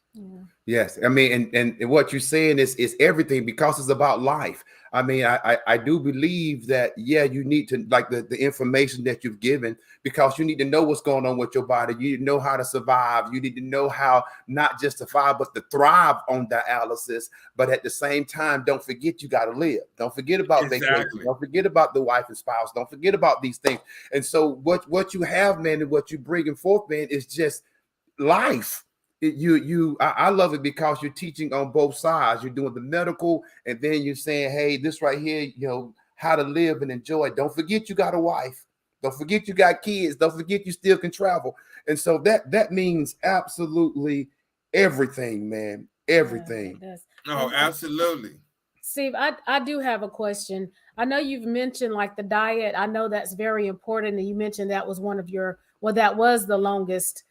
I mean, and what you're saying is everything, because it's about life. I mean, I do believe that, you need to, like, the information that you've given, because you need to know what's going on with your body. You need to know how to survive. You need to know how not just to survive, but to thrive on dialysis. But at the same time, don't forget you got to live. Don't forget about vacation. Don't forget about the wife and spouse. Don't forget about these things. And so what you have, man, and what you're bringing forth, man, is just life. I love it, because you're teaching on both sides. You're doing the medical, and then you're saying, hey, this right here, how to live and enjoy. Don't forget you got a wife. Don't forget you got kids. Don't forget you still can travel. And so that means absolutely everything, man. everything. No, absolutely. Steve, I do have a question. I know you've mentioned like the diet. I know that's very important. And you mentioned that was one of your, well, that was the longest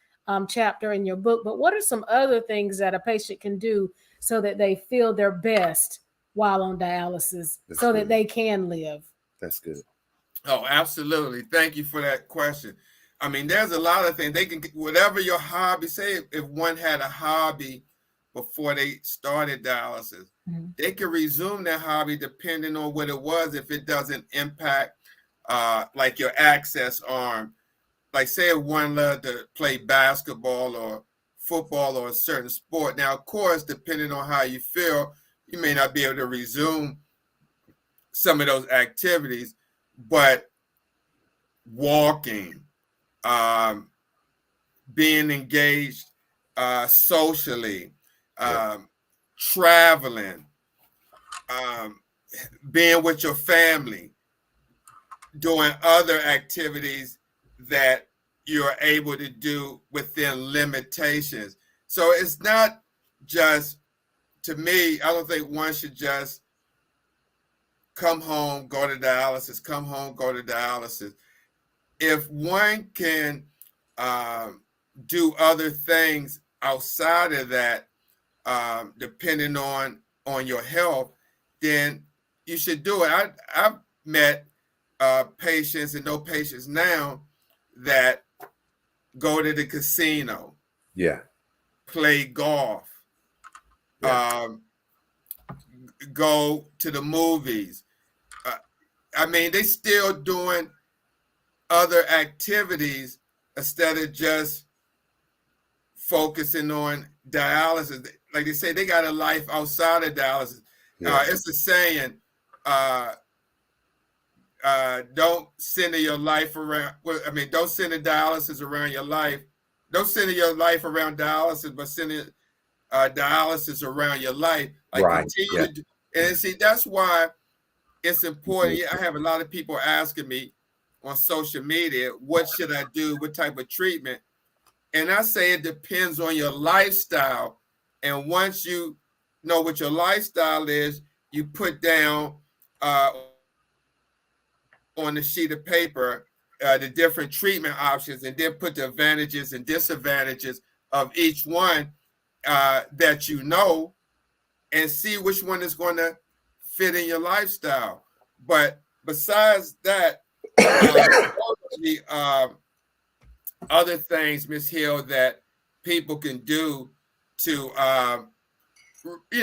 chapter in your book. But what are some other things that a patient can do so that they feel their best while on dialysis that they can live? That's good. Oh, absolutely. Thank you for that question. I mean, there's a lot of things they can, whatever your hobby, say if one had a hobby before they started dialysis, they can resume their hobby depending on what it was, if it doesn't impact like your access arm. Like say if one loved to play basketball or football or a certain sport. Now, of course, depending on how you feel, you may not be able to resume some of those activities, but walking, being engaged socially, traveling, being with your family, doing other activities that you're able to do within limitations. So it's not just, to me, I don't think one should just come home, go to dialysis, come home, go to dialysis. If one can do other things outside of that, depending on your health, then you should do it. I've met patients and know patients now that go to the casino, play golf, go to the movies. I mean, they still doing other activities instead of just focusing on dialysis. Like they say, they got a life outside of dialysis. It's a saying, don't center your life around, don't center dialysis around your life. Don't center your life around dialysis, but center dialysis around your life. Like continue to do, and see, that's why it's important. I have a lot of people asking me on social media, what should I do? What type of treatment? And I say it depends on your lifestyle. And once you know what your lifestyle is, you put down on the sheet of paper the different treatment options, and then put the advantages and disadvantages of each one that you know, and see which one is going to fit in your lifestyle. But besides that, other things, Ms. Hill, that people can do to,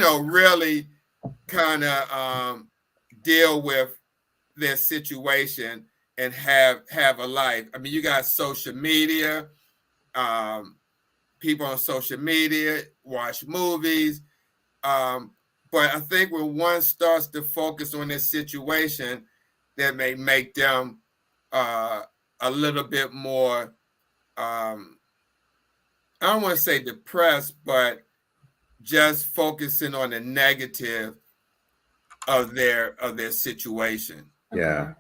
really kind of deal with their situation and have a life. I mean, you got social media, people on social media, watch movies. But I think when one starts to focus on this situation, that may make them a little bit more, I don't want to say depressed, but just focusing on the negative of their situation. Yeah.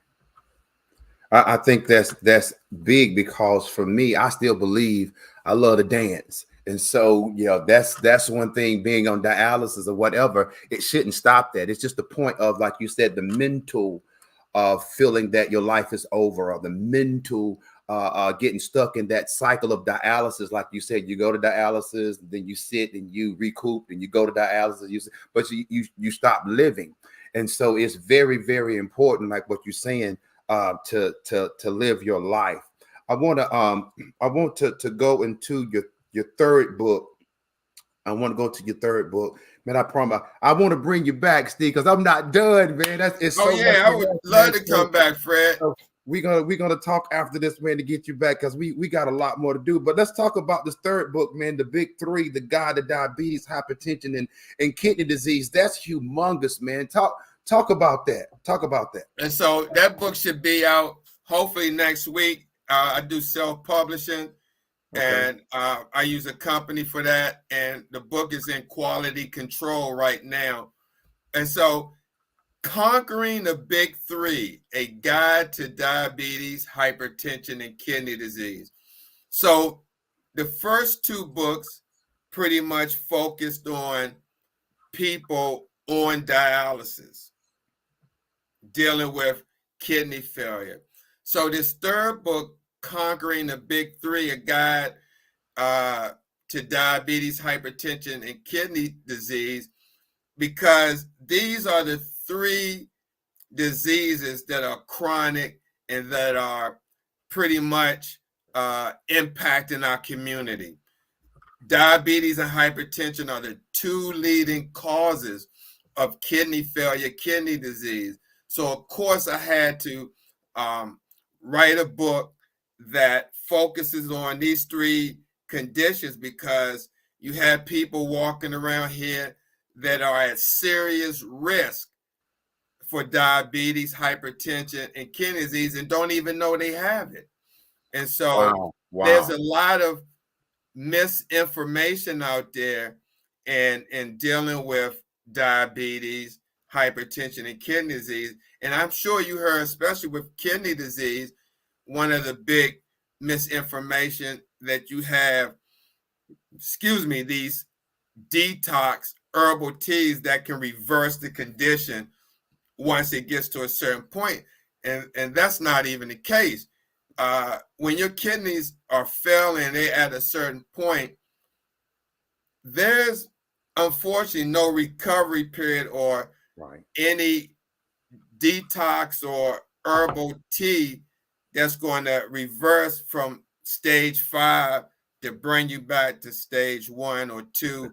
I think that's big, because for me, I still believe I love to dance. And so, that's one thing, being on dialysis or whatever, it shouldn't stop that. It's just the point of, like you said, the mental feeling that your life is over, or the mental getting stuck in that cycle of dialysis. Like you said, you go to dialysis, then you sit and you recoup, and you go to dialysis, but you stop living. And so it's very, very important, like what you're saying, to live your life. I want to go into your third book. I want to go to your third book, man. I promise I want to bring you back, Steve, because I'm not done, man. I would love to come back, Fred. So we're gonna talk after this, man, to get you back, because we got a lot more to do. But let's talk about this third book, man. The Big Three: the Guide to Diabetes, Hypertension, and Kidney Disease. That's humongous, man. Talk about that. Talk about that. And so that book should be out hopefully next week. I do self-publishing, and I use a company for that. And the book is in quality control right now. And so, Conquering the Big Three: a Guide to Diabetes, Hypertension, and Kidney Disease. So the first two books pretty much focused on people on dialysis, dealing with kidney failure. So this third book, Conquering the Big Three, a guide to diabetes, hypertension, and kidney disease, because these are the three diseases that are chronic and that are pretty much impacting our community. Diabetes and hypertension are the two leading causes of kidney failure, kidney disease. So, of course, I had to write a book that focuses on these three conditions, because you have people walking around here that are at serious risk for diabetes, hypertension, and kidney disease and don't even know they have it. And so there's a lot of misinformation out there and dealing with diabetes, hypertension, and kidney disease. And I'm sure you heard, especially with kidney disease, one of the big misinformation that you have, these detox herbal teas that can reverse the condition once it gets to a certain point. And that's not even the case. When your kidneys are failing, they're at a certain point, there's unfortunately no recovery period or any detox or herbal tea that's going to reverse from stage 5 to bring you back to stage 1 or 2,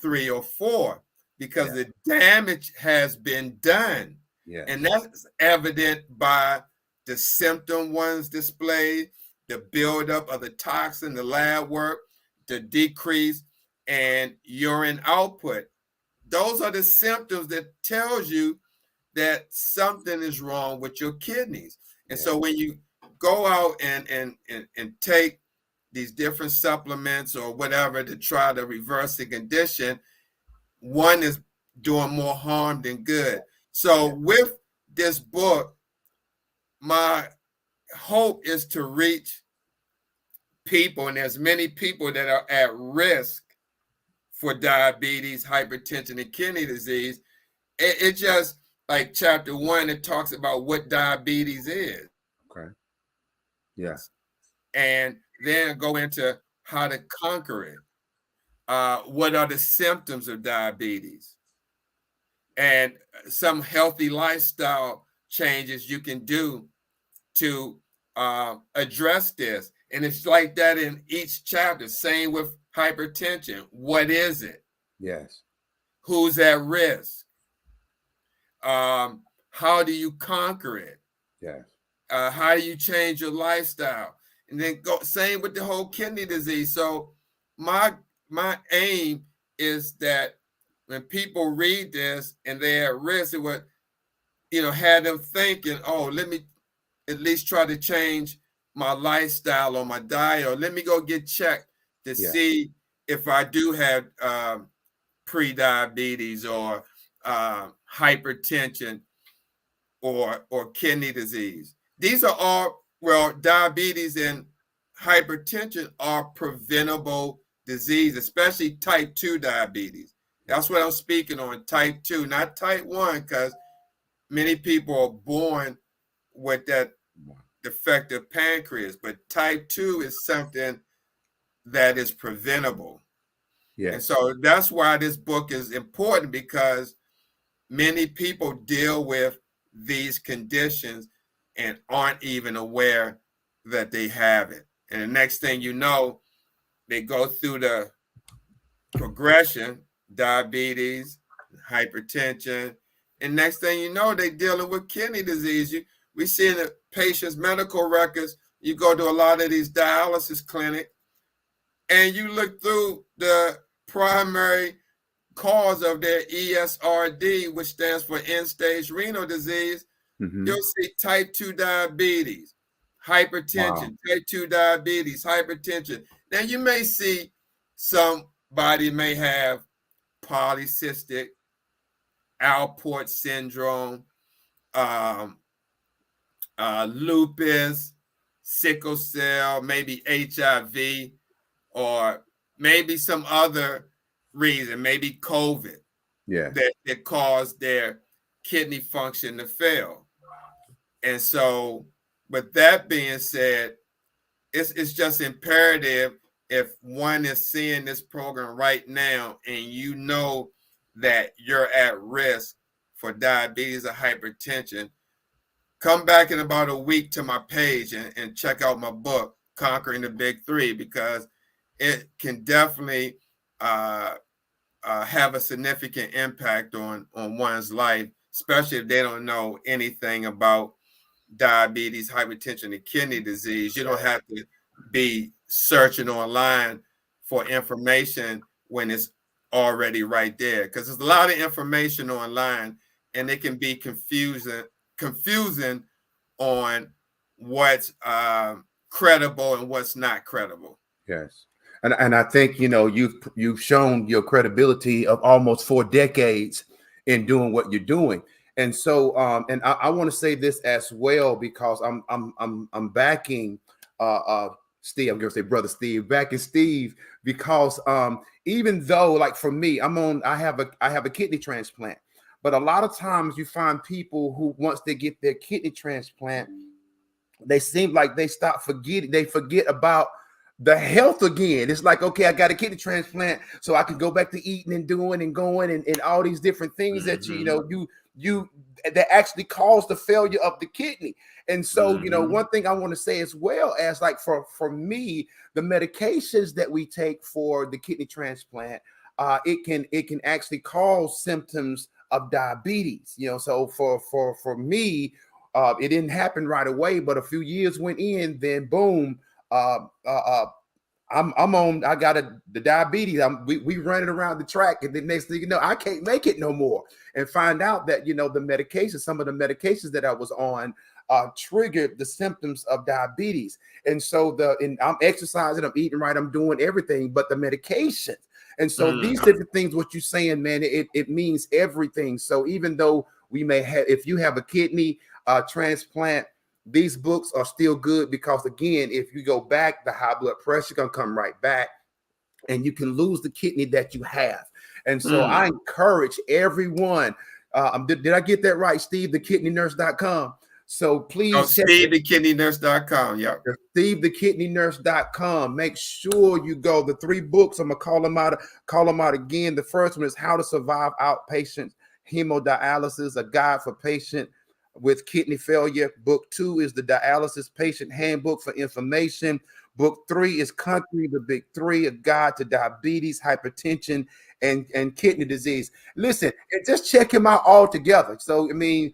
3 or 4, because the damage has been done. And that's evident by the symptom ones displayed, the buildup of the toxin, the lab work, the decrease and urine output. Those are the symptoms that tells you that something is wrong with your kidneys. And so when you go out and take these different supplements or whatever to try to reverse the condition, one is doing more harm than good. So with this book, my hope is to reach people, and there's many people that are at risk for diabetes, hypertension, and kidney disease. It just, like chapter 1, it talks about what diabetes is. Okay. Yes. And then go into how to conquer it. What are the symptoms of diabetes? And some healthy lifestyle changes you can do to address this. And it's like that in each chapter. Same with hypertension. What is it? Yes. Who's at risk? How do you conquer it? Yes. How do you change your lifestyle? And then go same with the whole kidney disease. So my aim is that when people read this and they're at risk, it would, have them thinking, oh, let me at least try to change my lifestyle or my diet, or let me go get checked to see if I do have pre-diabetes or hypertension or kidney disease. These are all, diabetes and hypertension are preventable disease, especially type 2 diabetes. That's what I'm speaking on, type 2, not type 1, because many people are born with that defective pancreas, but type 2 is something that is preventable. Yes. And so that's why this book is important, because many people deal with these conditions and aren't even aware that they have it. And the next thing you know, they go through the progression, diabetes, hypertension, and next thing you know, they're dealing with kidney disease. We see in the patient's medical records, you go to a lot of these dialysis clinics, and you look through the primary cause of their ESRD, which stands for end-stage renal disease. You'll see type 2 diabetes, hypertension, type 2 diabetes, hypertension. Now, you may see somebody may have polycystic Alport syndrome, lupus, sickle cell, maybe HIV, or maybe some other reason, maybe COVID, Yeah. that caused their kidney function to fail. And so, with that being said, it's just imperative, if one is seeing this program right now and you know that you're at risk for diabetes or hypertension, come back in about a week to my page and check out my book, Conquering the Big Three, because it can definitely have a significant impact on one's life, especially if they don't know anything about diabetes, hypertension, and kidney disease. You don't have to be searching online for information when it's already right there, because there's a lot of information online and it can be confusing on what's credible and what's not credible. Yes. And I think, you've shown your credibility of almost 4 decades in doing what you're doing. And so and I want to say this as well, because I'm backing Steve. I'm gonna say brother Steve, backing Steve, because even though, like, for me, I have a kidney transplant, but a lot of times you find people who, once they get their kidney transplant, they seem like they forget about the health again. It's like, okay, I got a kidney transplant, so I can go back to eating and doing and going and all these different things that you that actually cause the failure of the kidney. And so, one thing I want to say, as well as, like, for me, the medications that we take for the kidney transplant, it can actually cause symptoms of diabetes. So for me, it didn't happen right away, but a few years went in, then boom, I got the diabetes. We running around the track, and the next thing you know, I can't make it no more. And find out that some of the medications that I was on triggered the symptoms of diabetes. And so I'm exercising, I'm eating right, I'm doing everything, but the medications. And so these different things, what you're saying, man, it means everything. So even though if you have a kidney transplant, these books are still good, because, again, if you go back, the high blood pressure gonna come right back, and you can lose the kidney that you have. And so I encourage everyone. Did I get that right, Steve? TheKidneyNurse.com. So please check SteveTheKidneyNurse.com. Yep. SteveTheKidneyNurse.com. Make sure you go. The 3 books, I'm gonna call them out again. The first one is How to Survive Outpatient Hemodialysis, a guide for patient with kidney failure. Book 2 is the Dialysis Patient Handbook for Information. Book 3 is Conquering the Big Three, a guide to diabetes, hypertension, and kidney disease. Listen, and just check him out all together. So, I mean,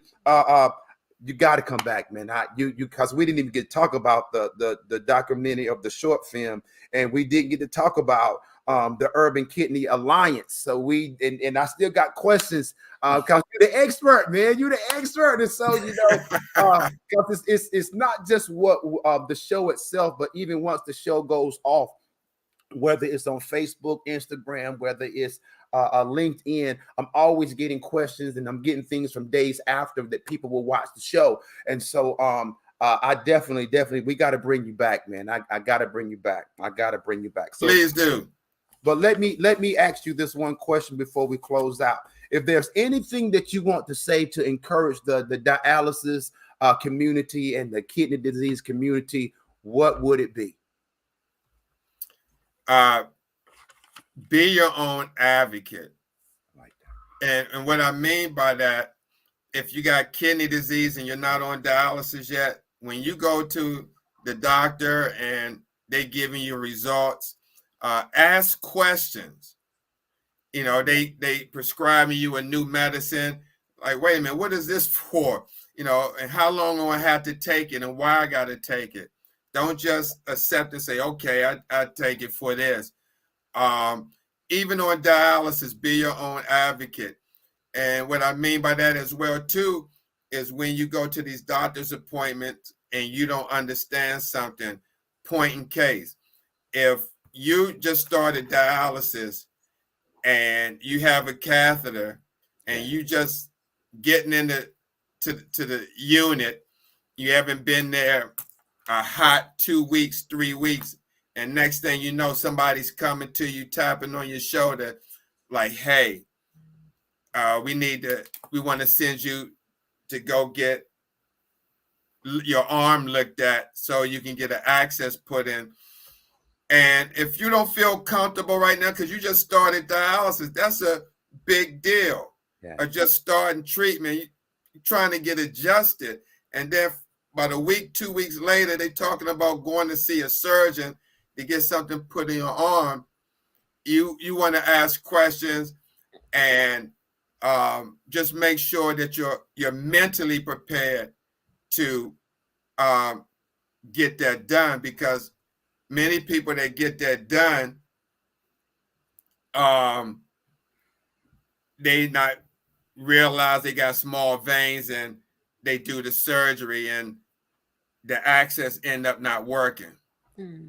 you got to come back, man. Because we didn't even get to talk about the documentary of the short film, and we didn't get to talk about the Urban Kidney Alliance. So and I still got questions, because you're the expert, man. You're the expert. And so, because it's not just what the show itself, but even once the show goes off, whether it's on Facebook, Instagram, whether it's LinkedIn, I'm always getting questions, and I'm getting things from days after that people will watch the show. And so I definitely, we got to bring you back, man. I got to bring you back. So, please do. But let me ask you this one question before we close out. If there's anything that you want to say to encourage the dialysis community and the kidney disease community, what would it be? Be your own advocate. Like that. And what I mean by that, if you got kidney disease and you're not on dialysis yet, when you go to the doctor and they're giving you results, ask questions. They prescribing you a new medicine. Like, wait a minute, what is this for? And how long do I have to take it, and why I got to take it? Don't just accept and say, okay, I take it for this. Even on dialysis, be your own advocate. And what I mean by that as well, too, is when you go to these doctor's appointments and you don't understand something, point in case. If you just started dialysis and you have a catheter and you just getting into the unit, you haven't been there a hot 2 weeks, 3 weeks, And next thing you know, somebody's coming to you, tapping on your shoulder, like, hey, we want to send you to go get your arm looked at so you can get an access put in. And if you don't feel comfortable right now because you just started dialysis, that's a big deal. Yeah. Or just starting treatment, you're trying to get adjusted. And then about a week, 2 weeks later, they're talking about going to see a surgeon to get something put in your arm. You want to ask questions and just make sure that you're mentally prepared to get that done, because many people that get that done, they not realize they got small veins and they do the surgery and the access end up not working.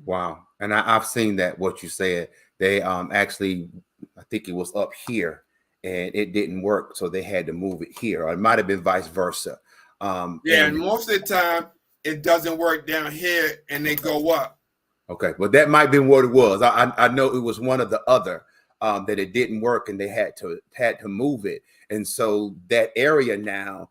Wow. And I've seen that, what you said. They actually, I think it was up here and it didn't work. So they had to move it here, or it might have been vice versa. And most of the time it doesn't work down here and they go up. Okay. Well, that might have been what it was. I know it was one or the other that it didn't work and they had to move it. And so that area now,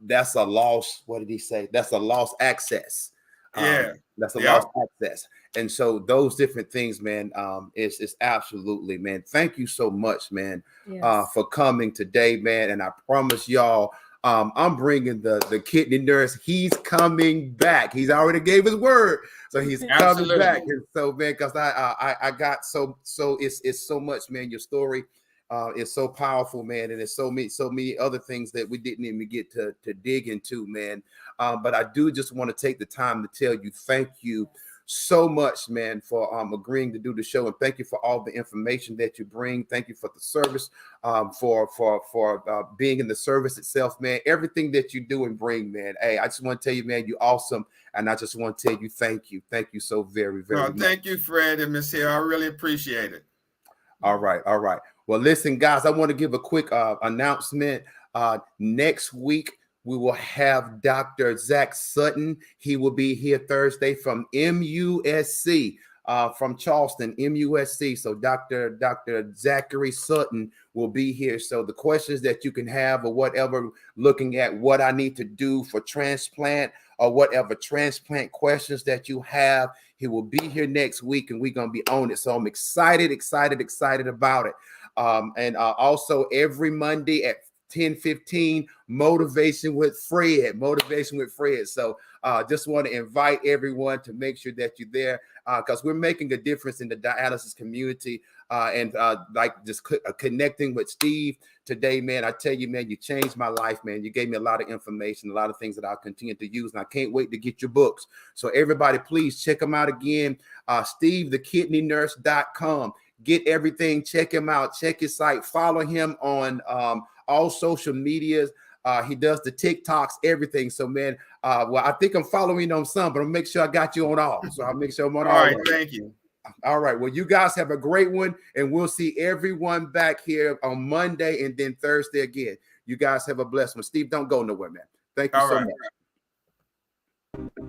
that's a loss. What did he say? That's a lost access. That's a lost access. And so those different things, man, is absolutely, man. Thank you so much, man, for coming today, man. And I promise y'all, I'm bringing the kidney nurse. He's coming back. He's already gave his word, so he's coming back. And so, man, because I got so it's so much, man. Your story is so powerful, man, and it's so many other things that we didn't even get to dig into, man. But I do just want to take the time to tell you thank you so much, man, for agreeing to do the show, and thank you for all the information that you bring. Thank you for the service, for being in the service itself, man. Everything that you do and bring, man. Hey, I just want to tell you, man, you're awesome, and I just want to tell you thank you so very much. Thank you, Fred and Miss Hill. I really appreciate it. All right. Well, listen, guys, I want to give a quick announcement. Next week, we will have Dr. Zach Sutton. He will be here Thursday from MUSC, from Charleston, MUSC. So Dr. Zachary Sutton will be here. So the questions that you can have or whatever, looking at what I need to do for transplant or whatever transplant questions that you have, he will be here next week and we're going to be on it. So I'm excited about it. And also every Monday at 10:15, motivation with Fred. So just want to invite everyone to make sure that you're there, because we're making a difference in the dialysis community, and like just connecting with Steve today, man. I tell you, man, you changed my life, man. You gave me a lot of information, a lot of things that I'll continue to use, and I can't wait to get your books. So everybody, please check them out again. SteveTheKidneyNurse.com. Get everything. Check him out. Check his site. Follow him on all social medias. He does the TikToks, everything. So, man, well, I think I'm following on some, but I'll make sure I got you on all. So I'll make sure I'm on all. All right, thank you. All right. Well, you guys have a great one, and we'll see everyone back here on Monday and then Thursday again. You guys have a blessed one. Steve, don't go nowhere, man. Thank you so much.